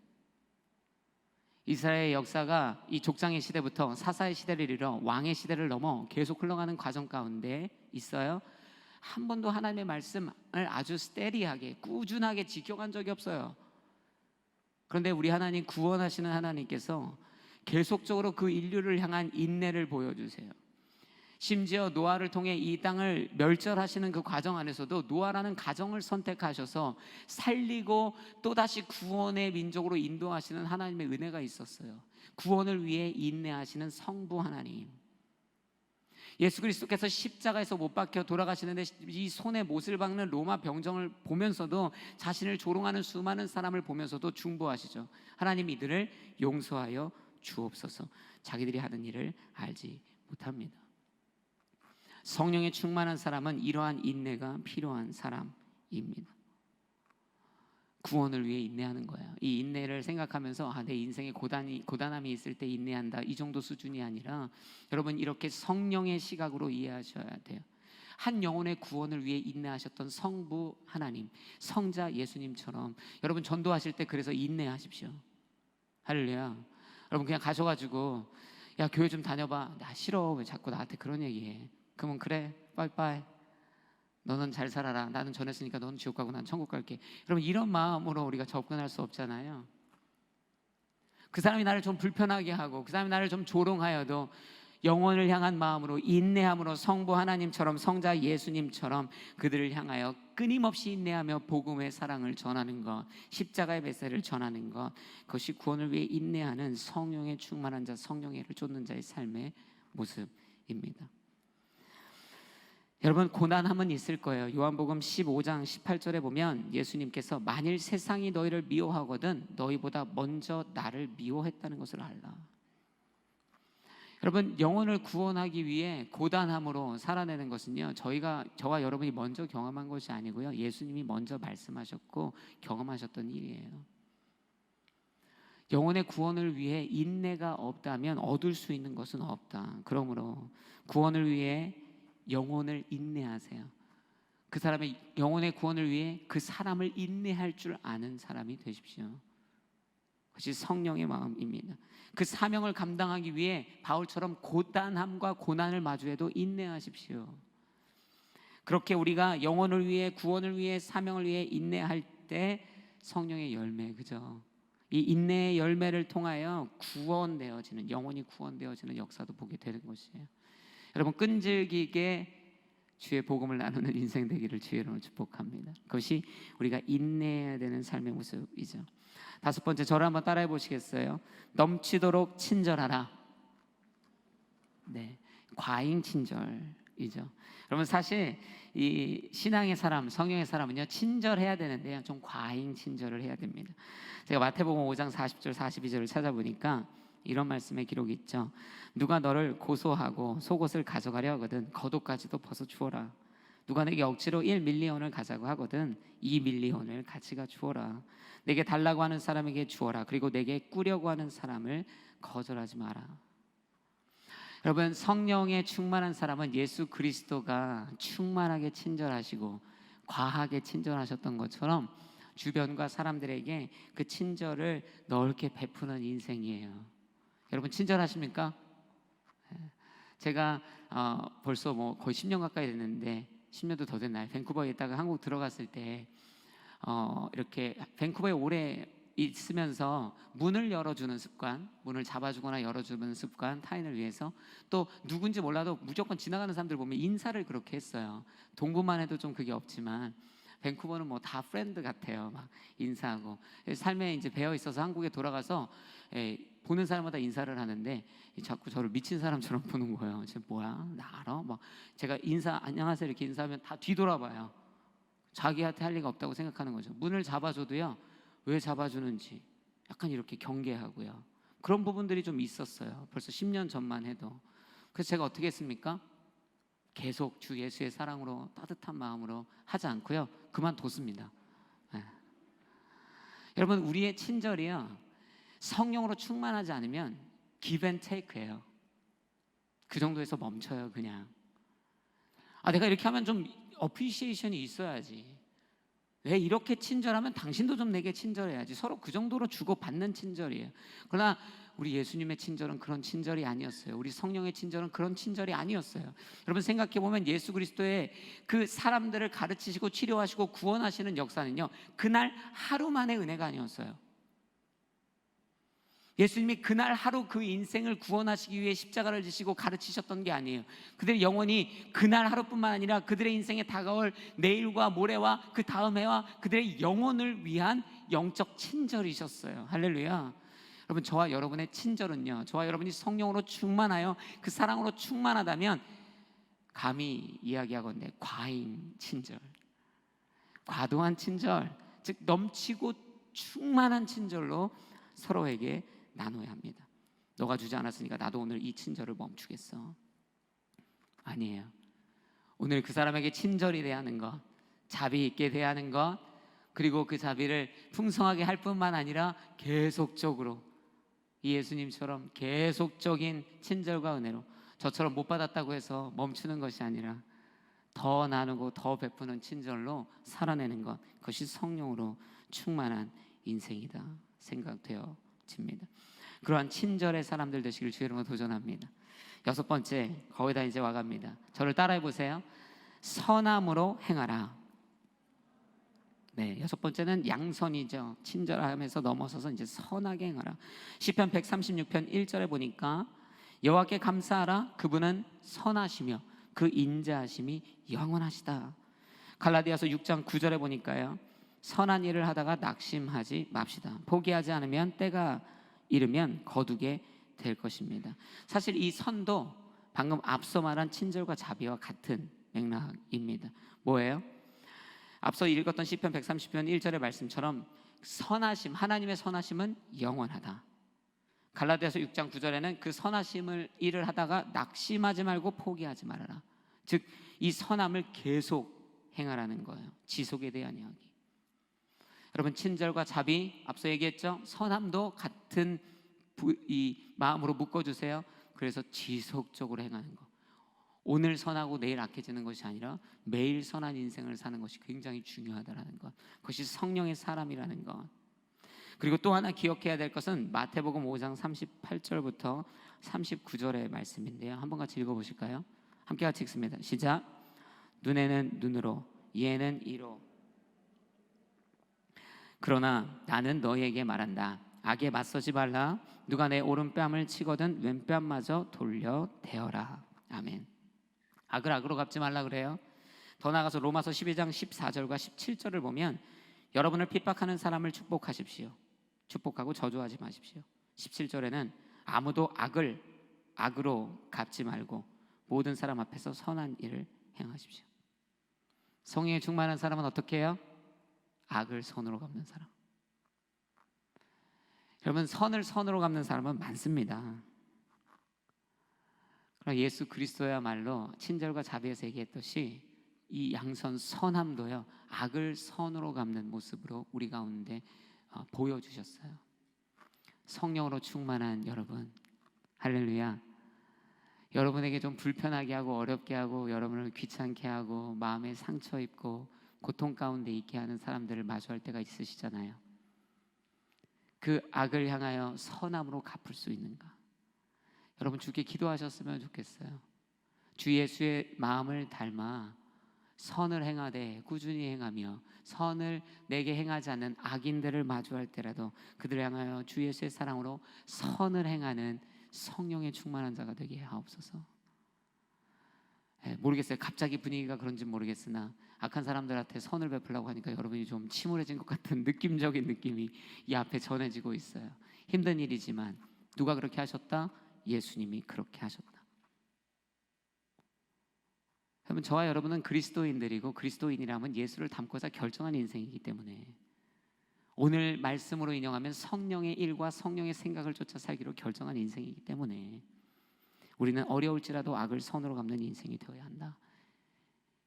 이스라엘의 역사가 이 족장의 시대부터 사사의 시대를 이뤄 왕의 시대를 넘어 계속 흘러가는 과정 가운데 있어요. 한 번도 하나님의 말씀을 아주 스테디하게 꾸준하게 지켜간 적이 없어요. 그런데 우리 하나님, 구원하시는 하나님께서 계속적으로 그 인류를 향한 인내를 보여주세요. 심지어 노아를 통해 이 땅을 멸절하시는 그 과정 안에서도 노아라는 가정을 선택하셔서 살리고 또다시 구원의 민족으로 인도하시는 하나님의 은혜가 있었어요. 구원을 위해 인내하시는 성부 하나님, 예수 그리스도께서 십자가에서 못 박혀 돌아가시는데 이 손에 못을 박는 로마 병정을 보면서도, 자신을 조롱하는 수많은 사람을 보면서도 중보하시죠. 하나님, 이들을 용서하여 주옵소서. 자기들이 하는 일을 알지 못합니다. 성령에 충만한 사람은 이러한 인내가 필요한 사람입니다. 구원을 위해 인내하는 거예요. 이 인내를 생각하면서 내 인생에 고단함이 있을 때 인내한다, 이 정도 수준이 아니라 여러분 이렇게 성령의 시각으로 이해하셔야 돼요. 한 영혼의 구원을 위해 인내하셨던 성부 하나님, 성자 예수님처럼 여러분 전도하실 때 그래서 인내하십시오. 할렐루야. 여러분 그냥 가셔가지고 야 교회 좀 다녀봐. 나 싫어. 왜 자꾸 나한테 그런 얘기해. 그러면 그래 빠이빠이, 너는 잘 살아라. 나는 전했으니까 너는 지옥 가고 난 천국 갈게. 여러분 이런 마음으로 우리가 접근할 수 없잖아요. 그 사람이 나를 좀 불편하게 하고 그 사람이 나를 좀 조롱하여도 영혼을 향한 마음으로 인내함으로 성부 하나님처럼 성자 예수님처럼 그들을 향하여 끊임없이 인내하며 복음의 사랑을 전하는 것, 십자가의 메시지를 전하는 것, 그것이 구원을 위해 인내하는 성령에 충만한 자, 성령의 일을 쫓는 자의 삶의 모습입니다. 여러분 고난함은 있을 거예요. 요한복음 15장 18절에 보면 예수님께서 만일 세상이 너희를 미워하거든 너희보다 먼저 나를 미워했다는 것을 알라. 여러분 영혼을 구원하기 위해 고단함으로 살아내는 것은요, 저와 여러분이 먼저 경험한 것이 아니고요, 예수님이 먼저 말씀하셨고 경험하셨던 일이에요. 영혼의 구원을 위해 인내가 없다면 얻을 수 있는 것은 없다. 그러므로 구원을 위해 영혼을 인내하세요. 그 사람의 영혼의 구원을 위해 그 사람을 인내할 줄 아는 사람이 되십시오. 그것이 성령의 마음입니다. 그 사명을 감당하기 위해 바울처럼 고단함과 고난을 마주해도 인내하십시오. 그렇게 우리가 영혼을 위해 구원을 위해 사명을 위해 인내할 때 성령의 열매, 그죠? 이 인내의 열매를 통하여 구원되어지는, 영혼이 구원되어지는 역사도 보게 되는 것이에요. 여러분 끈질기게 주의 복음을 나누는 인생 되기를 주의 이름으로 축복합니다. 그것이 우리가 인내해야 되는 삶의 모습이죠. 다섯 번째, 저를 한번 따라해 보시겠어요? 넘치도록 친절하라. 네, 과잉 친절이죠. 여러분 사실 이 신앙의 사람, 성령의 사람은요 친절해야 되는데요, 좀 과잉 친절을 해야 됩니다. 제가 마태복음 5장 40절 42절을 찾아보니까 이런 말씀의 기록이 있죠. 누가 너를 고소하고 속옷을 가져가려 하거든 겉옷까지도 벗어 주어라. 누가 내게 억지로 1밀리언을 가자고 하거든 2밀리언을 같이 주어라. 내게 달라고 하는 사람에게 주어라. 그리고 내게 꾸려고 하는 사람을 거절하지 마라. 여러분 성령에 충만한 사람은 예수 그리스도가 충만하게 친절하시고 과하게 친절하셨던 것처럼 주변과 사람들에게 그 친절을 넓게 베푸는 인생이에요. 여러분 친절하십니까? 제가 벌써 거의 10년 가까이 됐는데 10년도 더 됐나요? 밴쿠버에 있다가 한국 들어갔을 때 이렇게 밴쿠버에 오래 있으면서 문을 열어주는 습관, 문을 잡아주거나 열어주는 습관, 타인을 위해서, 또 누군지 몰라도 무조건 지나가는 사람들 보면 인사를 그렇게 했어요. 동부만 해도 좀 그게 없지만 밴쿠버는 다 프렌드 같아요. 막 인사하고 삶에 이제 배어 있어서 한국에 돌아가서 보는 사람마다 인사를 하는데 자꾸 저를 미친 사람처럼 보는 거예요. 쟤 뭐야? 나 알아? 막 제가 안녕하세요 이렇게 인사하면 다 뒤돌아봐요. 자기한테 할 리가 없다고 생각하는 거죠. 문을 잡아줘도요, 왜 잡아주는지 약간 이렇게 경계하고요. 그런 부분들이 좀 있었어요. 벌써 10년 전만 해도. 그래서 제가 어떻게 했습니까? 계속 주 예수의 사랑으로 따뜻한 마음으로 하지 않고요, 그만뒀습니다. 여러분 우리의 친절이요 성령으로 충만하지 않으면 give and take예요. 그 정도에서 멈춰요. 그냥 내가 이렇게 하면 좀 어프리시에이션이 있어야지. 왜 이렇게 친절하면 당신도 좀 내게 친절해야지. 서로 그 정도로 주고받는 친절이에요. 그러나 우리 예수님의 친절은 그런 친절이 아니었어요. 우리 성령의 친절은 그런 친절이 아니었어요. 여러분 생각해보면 예수 그리스도의 그 사람들을 가르치시고 치료하시고 구원하시는 역사는요 그날 하루 만의 은혜가 아니었어요. 예수님이 그날 하루 그 인생을 구원하시기 위해 십자가를 지시고 가르치셨던 게 아니에요. 그들의 영혼이 그날 하루뿐만 아니라 그들의 인생에 다가올 내일과 모레와 그 다음 해와 그들의 영혼을 위한 영적 친절이셨어요. 할렐루야. 여러분 저와 여러분의 친절은요, 저와 여러분이 성령으로 충만하여 그 사랑으로 충만하다면 감히 이야기하건대 과잉 친절, 과도한 친절, 즉 넘치고 충만한 친절로 서로에게 나눠야 합니다. 너가 주지 않았으니까 나도 오늘 이 친절을 멈추겠어. 아니에요. 오늘 그 사람에게 친절히 대하는 것, 자비 있게 대하는 것, 그리고 그 자비를 풍성하게 할 뿐만 아니라 계속적으로 이 예수님처럼 계속적인 친절과 은혜로 저처럼 못 받았다고 해서 멈추는 것이 아니라 더 나누고 더 베푸는 친절로 살아내는 것, 그것이 성령으로 충만한 인생이다 생각되어집니다. 그러한 친절의 사람들 되시길 주의 이름으로 도전합니다. 6번째, 거의 다 이제 와갑니다. 저를 따라해 보세요. 선함으로 행하라. 네, 6번째는 양선이죠. 친절함에서 넘어서서 이제 선하게 행하라. 시편 136편 1절에 보니까 여호와께 감사하라. 그분은 선하시며 그 인자하심이 영원하시다. 갈라디아서 6장 9절에 보니까요, 선한 일을 하다가 낙심하지 맙시다. 포기하지 않으면 때가 이르면 거두게 될 것입니다. 사실 이 선도 방금 앞서 말한 친절과 자비와 같은 맥락입니다. 뭐예요? 앞서 읽었던 시편 130편 1절의 말씀처럼 선하심, 하나님의 선하심은 영원하다. 갈라디아서 6장 9절에는 그 선하심을 일을 하다가 낙심하지 말고 포기하지 말아라. 즉 이 선함을 계속 행하라는 거예요. 지속에 대한 이야기. 여러분, 친절과 자비, 앞서 얘기했죠? 선함도 같은 이 마음으로 묶어주세요. 그래서 지속적으로 행하는 거. 오늘 선하고 내일 악해지는 것이 아니라 매일 선한 인생을 사는 것이 굉장히 중요하다는 것, 그것이 성령의 사람이라는 것. 그리고 또 하나 기억해야 될 것은 마태복음 5장 38절부터 39절의 말씀인데요, 한번 같이 읽어보실까요? 함께 같이 읽습니다. 시작. 눈에는 눈으로, 이에는 이로. 그러나 나는 너희에게 말한다. 악에 맞서지 말라. 누가 내 오른뺨을 치거든 왼뺨마저 돌려 대어라. 아멘. 악을 악으로 갚지 말라 그래요. 더 나아가서 로마서 12장 14절과 17절을 보면 여러분을 핍박하는 사람을 축복하십시오. 축복하고 저주하지 마십시오. 17절에는 아무도 악을 악으로 갚지 말고 모든 사람 앞에서 선한 일을 행하십시오. 성령에 충만한 사람은 어떻게 해요? 악을 선으로 갚는 사람. 여러분, 선을 선으로 갚는 사람은 많습니다. 그러나 예수 그리스도야말로 친절과 자비에서 얘기했듯이 이 양선 선함도요, 악을 선으로 갚는 모습으로 우리 가운데 보여주셨어요. 성령으로 충만한 여러분, 할렐루야. 여러분에게 좀 불편하게 하고 어렵게 하고 여러분을 귀찮게 하고 마음에 상처 입고 고통 가운데 있게 하는 사람들을 마주할 때가 있으시잖아요. 그 악을 향하여 선함으로 갚을 수 있는가? 여러분, 주께 기도하셨으면 좋겠어요. 주 예수의 마음을 닮아 선을 행하되 꾸준히 행하며 선을 내게 행하지 않는 악인들을 마주할 때라도 그들을 향하여 주 예수의 사랑으로 선을 행하는 성령의 충만한 자가 되게 하옵소서. 모르겠어요. 갑자기 분위기가 그런지 모르겠으나 악한 사람들한테 선을 베풀려고 하니까 여러분이 좀 침울해진 것 같은 느낌적인 느낌이 이 앞에 전해지고 있어요. 힘든 일이지만 누가 그렇게 하셨다? 예수님이 그렇게 하셨다. 여러분, 저와 여러분은 그리스도인들이고 그리스도인이라면 예수를 닮고자 결정한 인생이기 때문에 오늘 말씀으로 인용하면 성령의 일과 성령의 생각을 쫓아 살기로 결정한 인생이기 때문에 우리는 어려울지라도 악을 선으로 갚는 인생이 되어야 한다.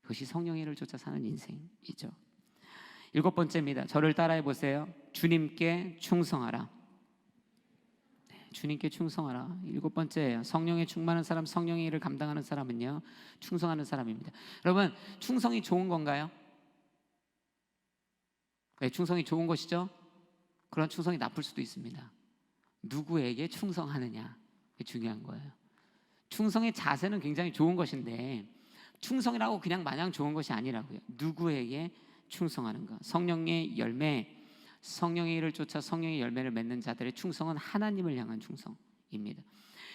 그것이 성령의 일을 쫓아 사는 인생이죠. 7번째입니다. 저를 따라해 보세요. 주님께 충성하라. 주님께 충성하라. 7번째예요. 성령에 충만한 사람, 성령의 일을 감당하는 사람은요, 충성하는 사람입니다. 여러분, 충성이 좋은 건가요? 네, 충성이 좋은 것이죠. 그런 충성이 나쁠 수도 있습니다. 누구에게 충성하느냐, 그게 중요한 거예요. 충성의 자세는 굉장히 좋은 것인데 충성이라고 그냥 마냥 좋은 것이 아니라고요. 누구에게 충성하는가. 성령의 열매, 성령의 일을 쫓아 성령의 열매를 맺는 자들의 충성은 하나님을 향한 충성입니다.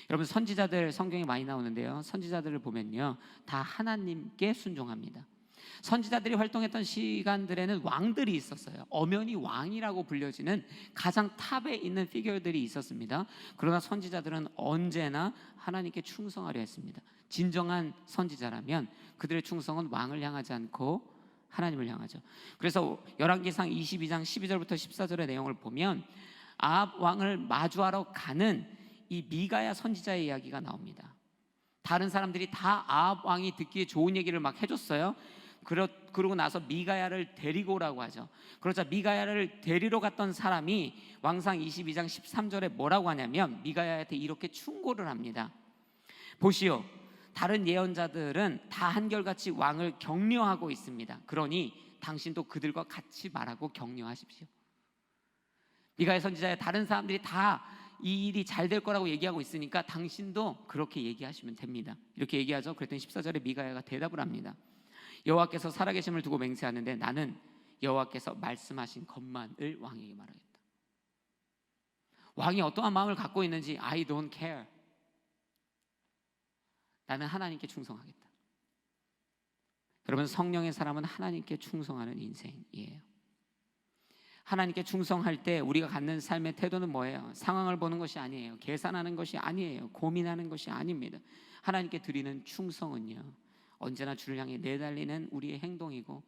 여러분, 선지자들 성경에 많이 나오는데요, 선지자들을 보면요, 다 하나님께 순종합니다. 선지자들이 활동했던 시간들에는 왕들이 있었어요. 엄연히 왕이라고 불려지는 가장 탑에 있는 피규어들이 있었습니다. 그러나 선지자들은 언제나 하나님께 충성하려 했습니다. 진정한 선지자라면 그들의 충성은 왕을 향하지 않고 하나님을 향하죠. 그래서 열왕기상 22장 12절부터 14절의 내용을 보면 아합 왕을 마주하러 가는 이 미가야 선지자의 이야기가 나옵니다. 다른 사람들이 다 아합 왕이 듣기에 좋은 얘기를 막 해줬어요. 그러고 나서 미가야를 데리고 오라고 하죠. 그러자 미가야를 데리러 갔던 사람이 왕상 22장 13절에 뭐라고 하냐면 미가야한테 이렇게 충고를 합니다. 보시오, 다른 예언자들은 다 한결같이 왕을 격려하고 있습니다. 그러니 당신도 그들과 같이 말하고 격려하십시오. 미가야 선지자의 다른 사람들이 다 이 일이 잘 될 거라고 얘기하고 있으니까 당신도 그렇게 얘기하시면 됩니다. 이렇게 얘기하죠. 그랬더니 14절에 미가야가 대답을 합니다. 여호와께서 살아계심을 두고 맹세하는데 나는 여호와께서 말씀하신 것만을 왕에게 말하겠다. 왕이 어떠한 마음을 갖고 있는지 I don't care. 나는 하나님께 충성하겠다. 여러분, 성령의 사람은 하나님께 충성하는 인생이에요. 하나님께 충성할 때 우리가 갖는 삶의 태도는 뭐예요? 상황을 보는 것이 아니에요. 계산하는 것이 아니에요. 고민하는 것이 아닙니다. 하나님께 드리는 충성은요, 언제나 주를 향해 내달리는 우리의 행동이고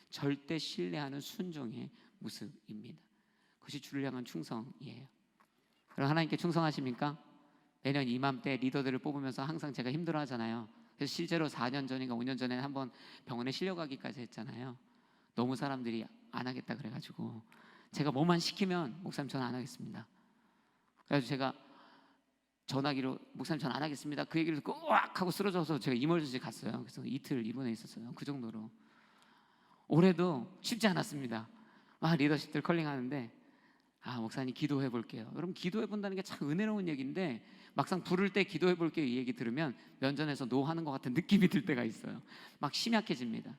절대 신뢰하는 순종의 모습입니다. 그것이 주를 향한 충성이에요. 그럼 하나님께 충성하십니까? 매년 이맘때 리더들을 뽑으면서 항상 제가 힘들어하잖아요. 그래서 실제로 4년 전인가 5년 전에 한번 병원에 실려가기까지 했잖아요. 너무 사람들이 안 하겠다 그래가지고 제가 뭐만 시키면 목사님 저는 안 하겠습니다. 그래서 제가 전화기로 목사님 저는 안 하겠습니다. 그 얘기를 듣고 으악 하고 쓰러져서 제가 이멀전시 갔어요. 그래서 이틀 입원해 있었어요. 그 정도로. 올해도 쉽지 않았습니다. 막 리더십들 컬링하는데 목사님 기도해 볼게요. 여러분, 기도해 본다는 게 참 은혜로운 얘기인데 막상 부를 때 기도해 볼게요 이 얘기 들으면 면전에서 노하는 것 같은 느낌이 들 때가 있어요. 막 심약해집니다.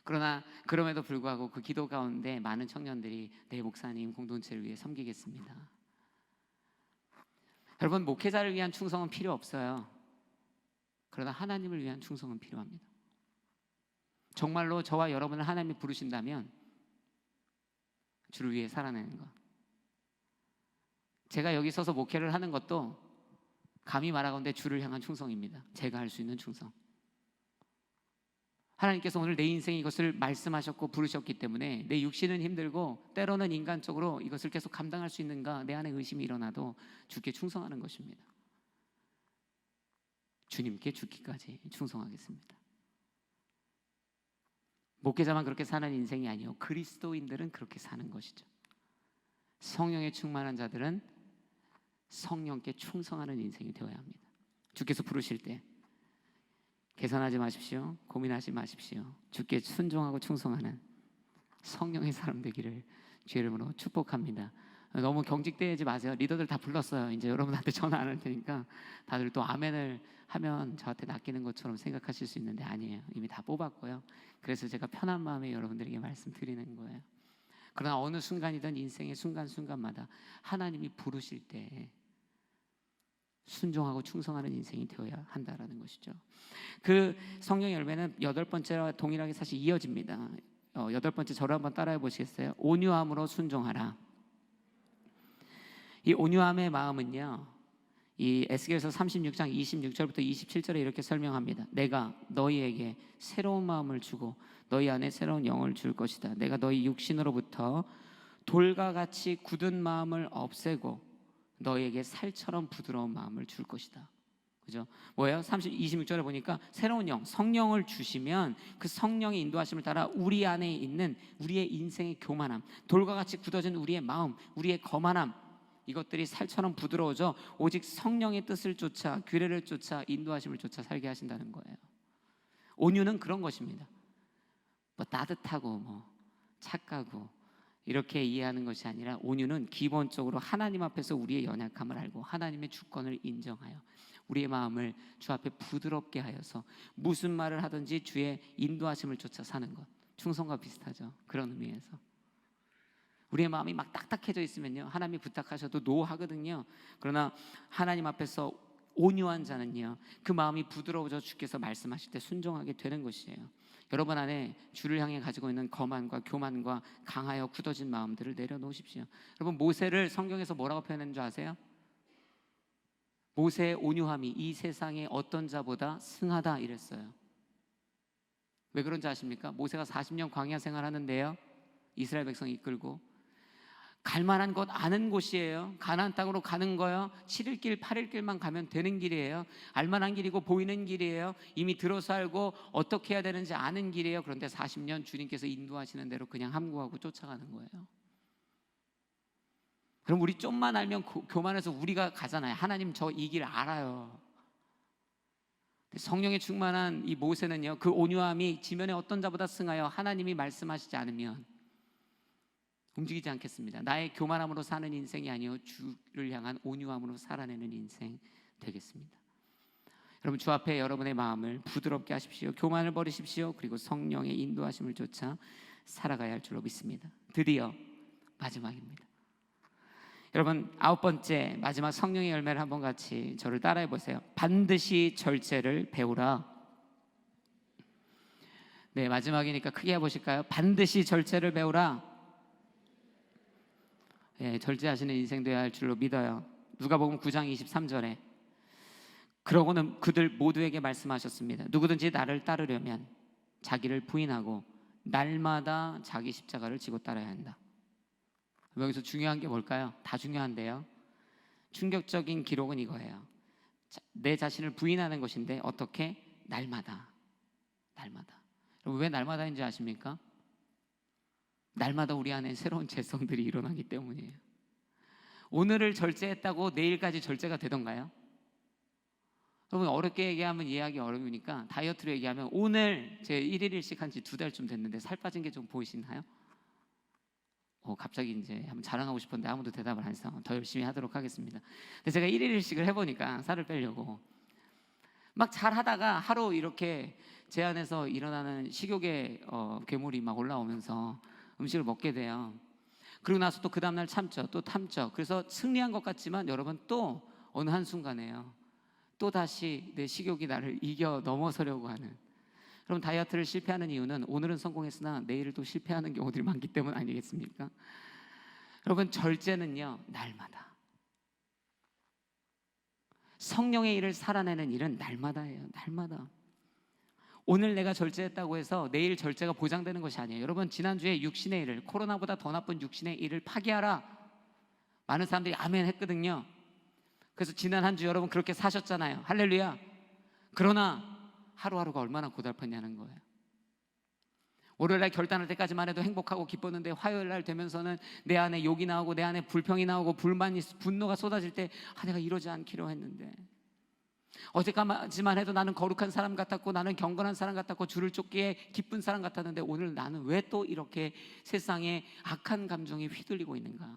그러나 그럼에도 불구하고 그 기도 가운데 많은 청년들이 내 목사님 공동체를 위해 섬기겠습니다. 여러분, 목회자를 위한 충성은 필요 없어요. 그러나 하나님을 위한 충성은 필요합니다. 정말로 저와 여러분을 하나님이 부르신다면 주를 위해 살아내는 것. 제가 여기 서서 목회를 하는 것도 감히 말하건대 주를 향한 충성입니다. 제가 할 수 있는 충성. 하나님께서 오늘 내 인생에 이것을 말씀하셨고 부르셨기 때문에 내 육신은 힘들고 때로는 인간적으로 이것을 계속 감당할 수 있는가 내 안에 의심이 일어나도 주께 충성하는 것입니다. 주님께 죽기까지 충성하겠습니다. 목회자만 그렇게 사는 인생이 아니요, 그리스도인들은 그렇게 사는 것이죠. 성령에 충만한 자들은 성령께 충성하는 인생이 되어야 합니다. 주께서 부르실 때 계산하지 마십시오. 고민하지 마십시오. 주께 순종하고 충성하는 성령의 사람 되기를 주의 이름으로 축복합니다. 너무 경직되지 마세요. 리더들 다 불렀어요. 이제 여러분한테 전화 안 할 테니까 다들 또 아멘을 하면 저한테 낚이는 것처럼 생각하실 수 있는데 아니에요. 이미 다 뽑았고요. 그래서 제가 편한 마음에 여러분들에게 말씀드리는 거예요. 그러나 어느 순간이든 인생의 순간순간마다 하나님이 부르실 때 순종하고 충성하는 인생이 되어야 한다라는 것이죠. 그 성령의 열매는 8번째와 동일하게 사실 이어집니다. 8번째 저를 한번 따라해 보시겠어요? 온유함으로 순종하라. 이 온유함의 마음은요, 이 에스겔서 36장 26절부터 27절에 이렇게 설명합니다. 내가 너희에게 새로운 마음을 주고 너희 안에 새로운 영을 줄 것이다. 내가 너희 육신으로부터 돌과 같이 굳은 마음을 없애고 너희에게 살처럼 부드러운 마음을 줄 것이다. 그죠? 뭐예요? 26절에 보니까 새로운 영, 성령을 주시면 그 성령의 인도하심을 따라 우리 안에 있는 우리의 인생의 교만함, 돌과 같이 굳어진 우리의 마음, 우리의 거만함, 이것들이 살처럼 부드러워져 오직 성령의 뜻을 쫓아, 규례를 쫓아, 인도하심을 쫓아 살게 하신다는 거예요. 온유는 그런 것입니다. 뭐 따뜻하고 뭐 착하고 이렇게 이해하는 것이 아니라 온유는 기본적으로 하나님 앞에서 우리의 연약함을 알고 하나님의 주권을 인정하여 우리의 마음을 주 앞에 부드럽게 하여서 무슨 말을 하든지 주의 인도하심을 쫓아 사는 것. 충성과 비슷하죠. 그런 의미에서 우리의 마음이 막 딱딱해져 있으면요, 하나님이 부탁하셔도 노 하거든요. 그러나 하나님 앞에서 온유한 자는요, 그 마음이 부드러워져 주께서 말씀하실 때 순종하게 되는 것이에요. 여러분 안에 주를 향해 가지고 있는 거만과 교만과 강하여 굳어진 마음들을 내려놓으십시오. 여러분, 모세를 성경에서 뭐라고 표현했는 줄 아세요? 모세의 온유함이 이 세상의 어떤 자보다 승하다 이랬어요. 왜 그런지 아십니까? 모세가 40년 광야 생활하는데요, 이스라엘 백성 이끌고 갈만한 곳 아는 곳이에요. 가나안 땅으로 가는 거요. 7일 길 8일 길만 가면 되는 길이에요. 알만한 길이고 보이는 길이에요. 이미 들어서 알고 어떻게 해야 되는지 아는 길이에요. 그런데 40년 주님께서 인도하시는 대로 그냥 함구하고 쫓아가는 거예요. 그럼 우리 좀만 알면 교만해서 우리가 가잖아요. 하나님 저 이 길 알아요. 성령에 충만한 이 모세는요, 그 온유함이 지면에 어떤 자보다 승하여 하나님이 말씀하시지 않으면 움직이지 않겠습니다. 나의 교만함으로 사는 인생이 아니요 주를 향한 온유함으로 살아내는 인생 되겠습니다. 여러분, 주 앞에 여러분의 마음을 부드럽게 하십시오. 교만을 버리십시오. 그리고 성령의 인도하심을 쫓아 살아가야 할 줄로 믿습니다. 드디어 마지막입니다. 여러분, 9번째 마지막 성령의 열매를 한번 같이 저를 따라해 보세요. 반드시 절제를 배우라. 네, 마지막이니까 크게 해보실까요? 반드시 절제를 배우라. 네, 절제하시는 인생 되어야 할 줄로 믿어요. 누가복음 9장 23절에 그러고는 그들 모두에게 말씀하셨습니다. 누구든지 나를 따르려면 자기를 부인하고 날마다 자기 십자가를 지고 따라야 한다. 여기서 중요한 게 뭘까요? 다 중요한데요, 충격적인 기록은 이거예요. 내 자신을 부인하는 것인데 어떻게? 날마다. 여러분, 왜 날마다인지 아십니까? 날마다 우리 안에 새로운 재성들이 일어나기 때문이에요. 오늘을 절제했다고 내일까지 절제가 되던가요? 여러분, 어렵게 얘기하면 이해하기 어려우니까 다이어트로 얘기하면 오늘 제 1일 1식 한 지 2달쯤 됐는데 살 빠진 게 좀 보이시나요? 갑자기 이제 한번 자랑하고 싶은데 아무도 대답을 안 해서 더 열심히 하도록 하겠습니다. 근데 제가 1일 1식을 해보니까 살을 빼려고 막 잘하다가 하루 이렇게 제 안에서 일어나는 식욕의 괴물이 막 올라오면서 음식을 먹게 돼요. 그리고 나서 또 그 다음날 참죠. 또 참죠. 그래서 승리한 것 같지만 여러분, 또 어느 한순간에요, 또 다시 내 식욕이 나를 이겨 넘어서려고 하는. 여러분, 다이어트를 실패하는 이유는 오늘은 성공했으나 내일은 또 실패하는 경우들이 많기 때문 아니겠습니까? 여러분, 절제는요 날마다. 성령의 일을 살아내는 일은 날마다예요. 날마다. 오늘 내가 절제했다고 해서 내일 절제가 보장되는 것이 아니에요. 여러분, 지난주에 육신의 일을, 코로나보다 더 나쁜 육신의 일을 파기하라, 많은 사람들이 아멘 했거든요. 그래서 지난 한 주 여러분 그렇게 사셨잖아요. 할렐루야. 그러나 하루하루가 얼마나 고달팠냐는 거예요. 월요일날 결단할 때까지만 해도 행복하고 기뻤는데 화요일날 되면서는 내 안에 욕이 나오고 내 안에 불평이 나오고 불만이, 분노가 쏟아질 때 내가 이러지 않기로 했는데, 어제까지만 해도 나는 거룩한 사람 같았고 나는 경건한 사람 같았고 주를 쫓기에 기쁜 사람 같았는데 오늘 나는 왜 또 이렇게 세상에 악한 감정이 휘둘리고 있는가?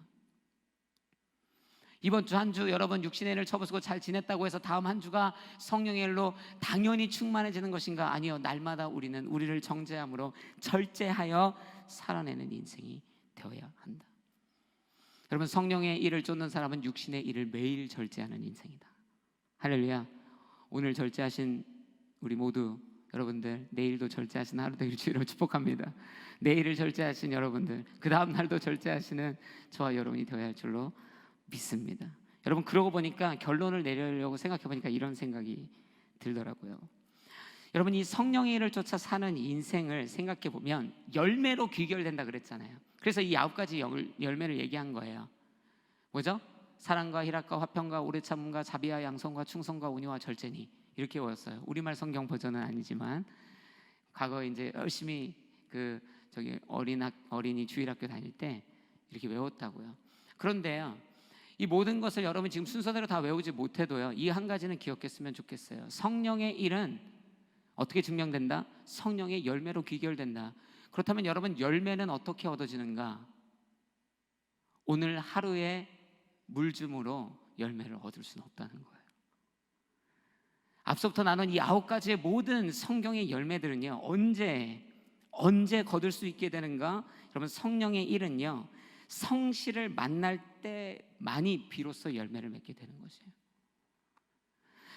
이번 주 한 주 여러분 육신의 일을 쳐부수고 잘 지냈다고 해서 다음 한 주가 성령의 일로 당연히 충만해지는 것인가? 아니요. 날마다 우리는 우리를 정죄함으로 절제하여 살아내는 인생이 되어야 한다. 여러분, 성령의 일을 쫓는 사람은 육신의 일을 매일 절제하는 인생이다. 할렐루야. 오늘 절제하신 우리 모두 여러분들, 내일도 절제하신 하루 되길 주로 축복합니다. 내일을 절제하신 여러분들, 그 다음 날도 절제하시는 저와 여러분이 되어야 할 줄로 믿습니다. 여러분, 그러고 보니까 결론을 내리려고 생각해 보니까 이런 생각이 들더라고요. 여러분, 이 성령의 일을 쫓아 사는 인생을 생각해 보면 열매로 귀결된다 그랬잖아요. 그래서 이 9가지 열매를 얘기한 거예요. 뭐죠? 사랑과 희락과 화평과 오래 참음과 자비와 양성과 충성과 온유와 절제니, 이렇게 외웠어요. 우리말 성경 버전은 아니지만 과거에 이제 열심히 어린이 주일학교 다닐 때 이렇게 외웠다고요. 그런데요, 이 모든 것을 여러분 지금 순서대로 다 외우지 못해도요, 이 한 가지는 기억했으면 좋겠어요. 성령의 일은 어떻게 증명된다? 성령의 열매로 귀결된다. 그렇다면 여러분, 열매는 어떻게 얻어지는가? 오늘 하루의 물줌으로 열매를 얻을 수는 없다는 거예요. 앞서부터 나눈 이 9가지의 모든 성경의 열매들은요, 언제 거둘 수 있게 되는가? 여러분, 성령의 일은요, 성실을 만날 때만이 비로소 열매를 맺게 되는 것이에요.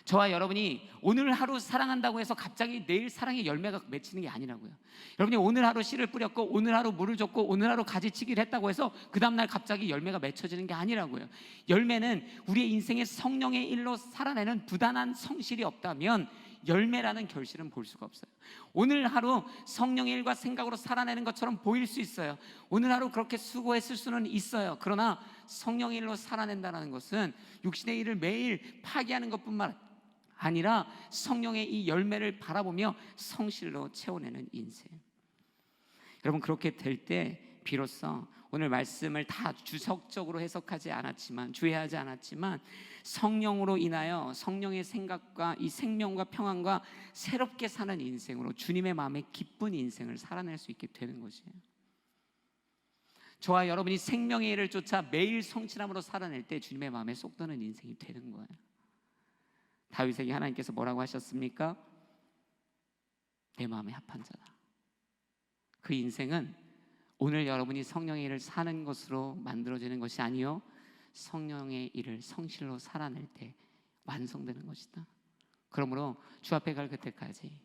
저와 여러분이 오늘 하루 사랑한다고 해서 갑자기 내일 사랑의 열매가 맺히는 게 아니라고요. 여러분이 오늘 하루 씨를 뿌렸고 오늘 하루 물을 줬고 오늘 하루 가지치기를 했다고 해서 그 다음날 갑자기 열매가 맺혀지는 게 아니라고요. 열매는 우리의 인생의 성령의 일로 살아내는 부단한 성실이 없다면 열매라는 결실은 볼 수가 없어요. 오늘 하루 성령의 일과 생각으로 살아내는 것처럼 보일 수 있어요. 오늘 하루 그렇게 수고했을 수는 있어요. 그러나 성령의 일로 살아낸다는 것은 육신의 일을 매일 파괴하는 것뿐만 아니라 성령의 이 열매를 바라보며 성실로 채워내는 인생. 여러분, 그렇게 될 때 비로소 오늘 말씀을 다 주석적으로 해석하지 않았지만, 주의하지 않았지만, 성령으로 인하여 성령의 생각과 이 생명과 평안과 새롭게 사는 인생으로 주님의 마음에 기쁜 인생을 살아낼 수 있게 되는 것이에요. 저와 여러분이 생명의 일을 쫓아 매일 성실함으로 살아낼 때 주님의 마음에 쏙 드는 인생이 되는 거예요. 다윗에게 하나님께서 뭐라고 하셨습니까? 내 마음에 합한 자다. 그 인생은 오늘 여러분이 성령의 일을 사는 것으로 만들어지는 것이 아니요, 성령의 일을 성실로 살아낼 때 완성되는 것이다. 그러므로 주 앞에 갈 그때까지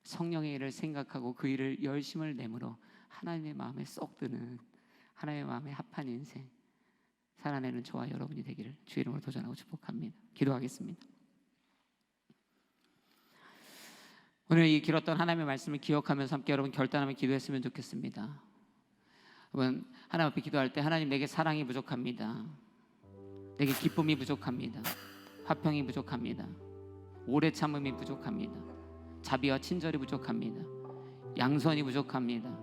성령의 일을 생각하고 그 일을 열심을 내므로 하나님의 마음에 쏙 드는, 하나님의 마음에 합한 인생 살아내는 저와 여러분이 되기를 주의 이름으로 도전하고 축복합니다. 기도하겠습니다. 오늘 이 길었던 하나님의 말씀을 기억하면서 함께 여러분 결단하며 기도했으면 좋겠습니다. 여러분, 하나님 앞에 기도할 때 하나님, 내게 사랑이 부족합니다. 내게 기쁨이 부족합니다. 화평이 부족합니다. 오래 참음이 부족합니다. 자비와 친절이 부족합니다. 양선이 부족합니다.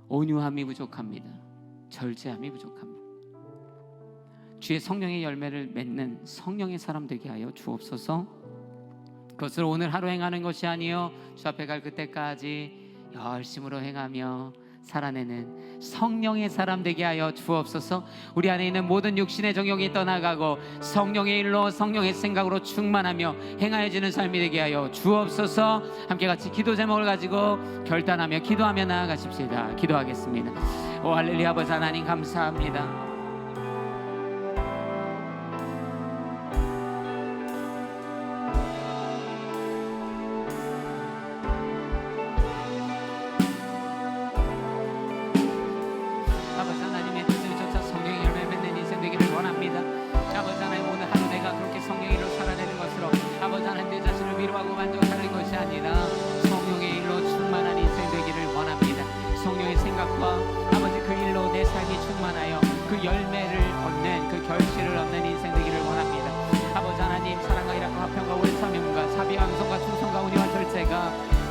온유함이 부족합니다. 절제함이 부족합니다. 주의 성령의 열매를 맺는 성령의 사람 되게 하여 주옵소서. 그것을 오늘 하루 행하는 것이 아니요, 주 앞에 갈 그때까지 열심으로 행하며 살아내는 성령의 사람 되게 하여 주옵소서. 우리 안에 있는 모든 육신의 정욕이 떠나가고 성령의 일로, 성령의 생각으로 충만하며 행하여지는 삶이 되게 하여 주옵소서. 함께 같이 기도 제목을 가지고 결단하며 기도하며 나아가십시다. 기도하겠습니다. 오 할렐루야. 아버지 하나님 감사합니다.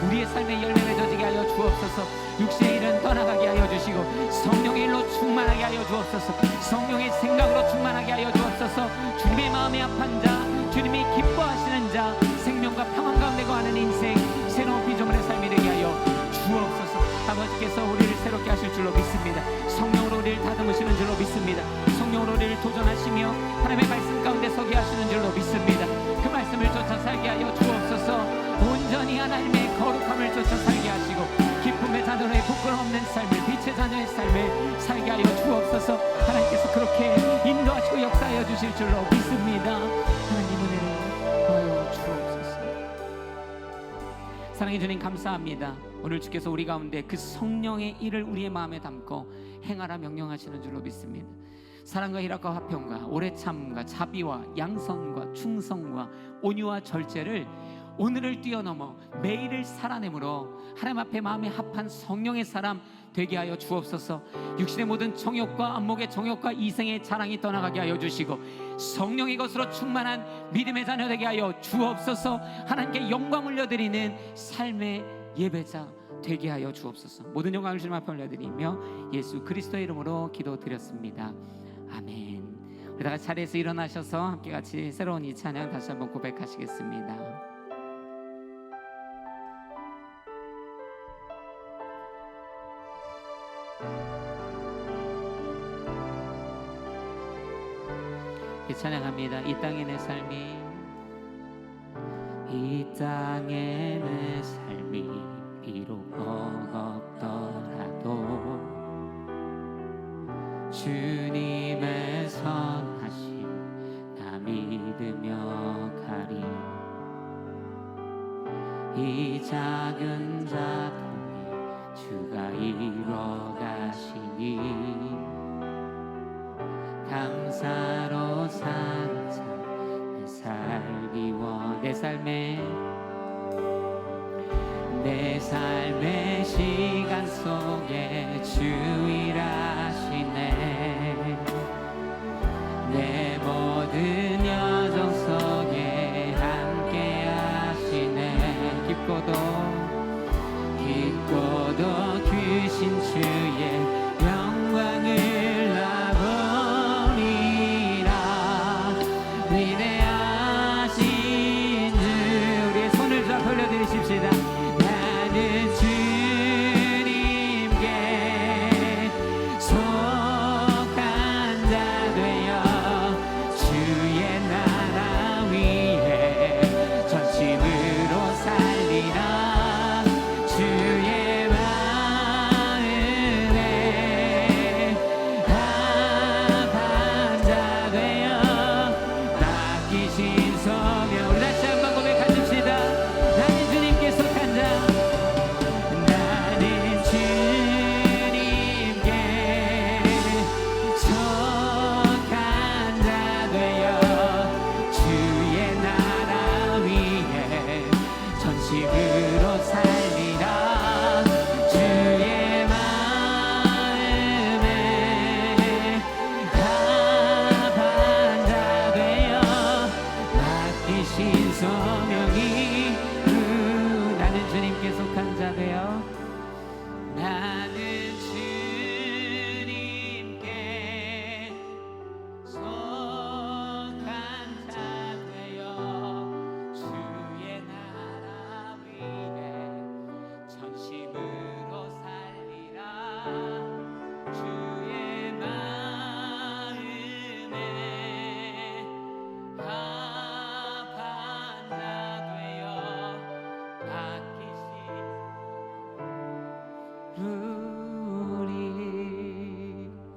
우리의 삶에 열매 맺어지게 하여 주옵소서. 육신의 일은 떠나가게 하여 주시고 성령의 일로 충만하게 하여 주옵소서. 성령의 생각으로 충만하게 하여 주옵소서. 주님의 마음에 합한 자, 주님이 기뻐하시는 자, 생명과 평안 가운데 거하는 인생, 새로운 피조물의 삶이 되게 하여 주옵소서. 아버지께서 우리를 새롭게 하실 줄로 믿습니다. 성령으로 우리를 다듬으시는 줄로 믿습니다. 성령으로 우리를 도전하시며 하나님의 말씀 가운데 서게 하시는 줄로 믿습니다. 그 말씀을 쫓아 살게 하여 주옵소서. 온전히 하나님의 거룩함을 쫓아 살게 하시고 기쁨의 자녀의 부끄럼 없는 삶을, 빛의 자녀의 삶을 살게 하여 주옵소서. 하나님께서 그렇게 인도하시고 역사하여 주실 줄로 믿습니다. 하나님 은혜로 하여 주옵소서. 사랑해 주님 감사합니다. 오늘 주께서 우리 가운데 그 성령의 일을 우리의 마음에 담고 행하라 명령하시는 줄로 믿습니다. 사랑과 희락과 화평과 오래 참음과 자비와 양선과 충성과 온유와 절제를 오늘을 뛰어넘어 매일을 살아내므로 하나님 앞에 마음에 합한 성령의 사람 되게 하여 주옵소서. 육신의 모든 정욕과 안목의 정욕과 이생의 자랑이 떠나가게 하여 주시고 성령의 것으로 충만한 믿음의 자녀 되게 하여 주옵소서. 하나님께 영광 올려드리는 삶의 예배자 되게 하여 주옵소서. 모든 영광을 주님 앞에 올려드리며 예수 그리스도의 이름으로 기도드렸습니다. 아멘. 우리 다 같이 자리에서 일어나셔서 함께 같이 새로운 이 찬양 다시 한번 고백하시겠습니다. 찬양합니다. 이 땅의 내 삶이, 이 땅의 내 삶이 비록 버겁더라도 주님의 선하심 나 믿으며 가리. 이 작은 자통에 주가 이뤄 가시니 감사로 사는 삶 살기 원해. 내 삶의 시간 속에 주 일하시네. 내 모든 여정 속에 함께 하시네. 깊고도 크신 주의 영광을 나보리라. 위대하신 주, 우리의 손을 쫙 올려드리십시다. 나는 주님께 속한 자 되어 주의 나라 위에 전심으로 살리라. 주의 마음에 합한 자 되어 맡기신 소명. 우리 다시 한번 고백하십시다. 나는 주님께 속한 자, 나는 주님께 속한 자 되어 주의 나라 위에 전심으로 살리라. 주의 마음에 합한 자 되어 맡기신 소명이 나는 주님께 속한 자 되어 나는 주님께 속한 자 되어 주의 나라 위에 전심으로 살리라. 주의 마음에 합한 자 되어 맡기신 우리.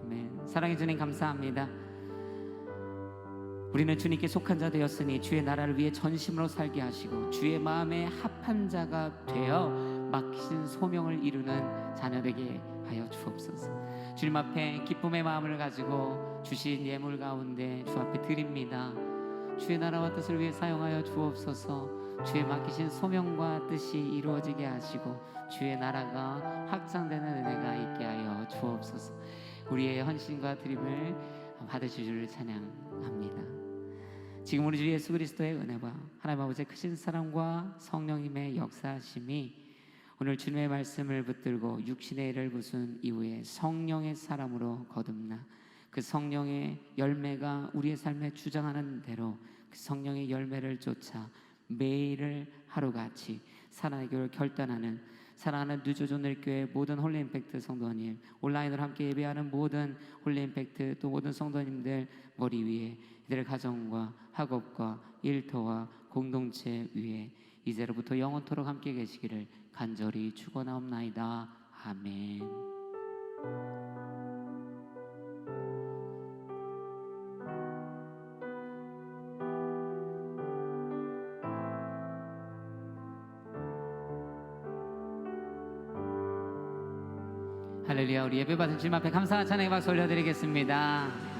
아멘. 사랑해 주님 감사합니다. 우리는 주님께 속한 자 되었으니 주의 나라를 위해 전심으로 살게 하시고 주의 마음에 합한 자가 되어 맡기신 소명을 이루는 자녀 되게 하여 주옵소서. 주님 앞에 기쁨의 마음을 가지고 주신 예물 가운데 주 앞에 드립니다. 주의 나라와 뜻을 위해 사용하여 주옵소서. 주의 맡기신 소명과 뜻이 이루어지게 하시고 주의 나라가 확장되는 은혜가 있게 하여 주옵소서. 우리의 헌신과 드림을 받으실 줄을 찬양합니다. 지금 우리 주 예수 그리스도의 은혜와 하나님 아버지의 크신 사랑과 성령님의 역사하심이 오늘 주님의 말씀을 붙들고 육신의 일을 부순 이후에 성령의 사람으로 거듭나 그 성령의 열매가 우리의 삶에 주장하는 대로 그 성령의 열매를 쫓아 매일을 하루같이 살아내기를 결단하는 사랑하는 뉴조존일교회 모든 홀리임팩트 성도님, 온라인으로 함께 예배하는 모든 홀리임팩트 또 모든 성도님들 머리 위에 이들의 가정과 학업과 일터와 공동체 위에 이제로부터 영원토록 함께 계시기를 간절히 축원하옵나이다. 아멘. 할렐루야. 우리 예배받은 주님 앞에 감사한 찬양의 박수 올려드리겠습니다.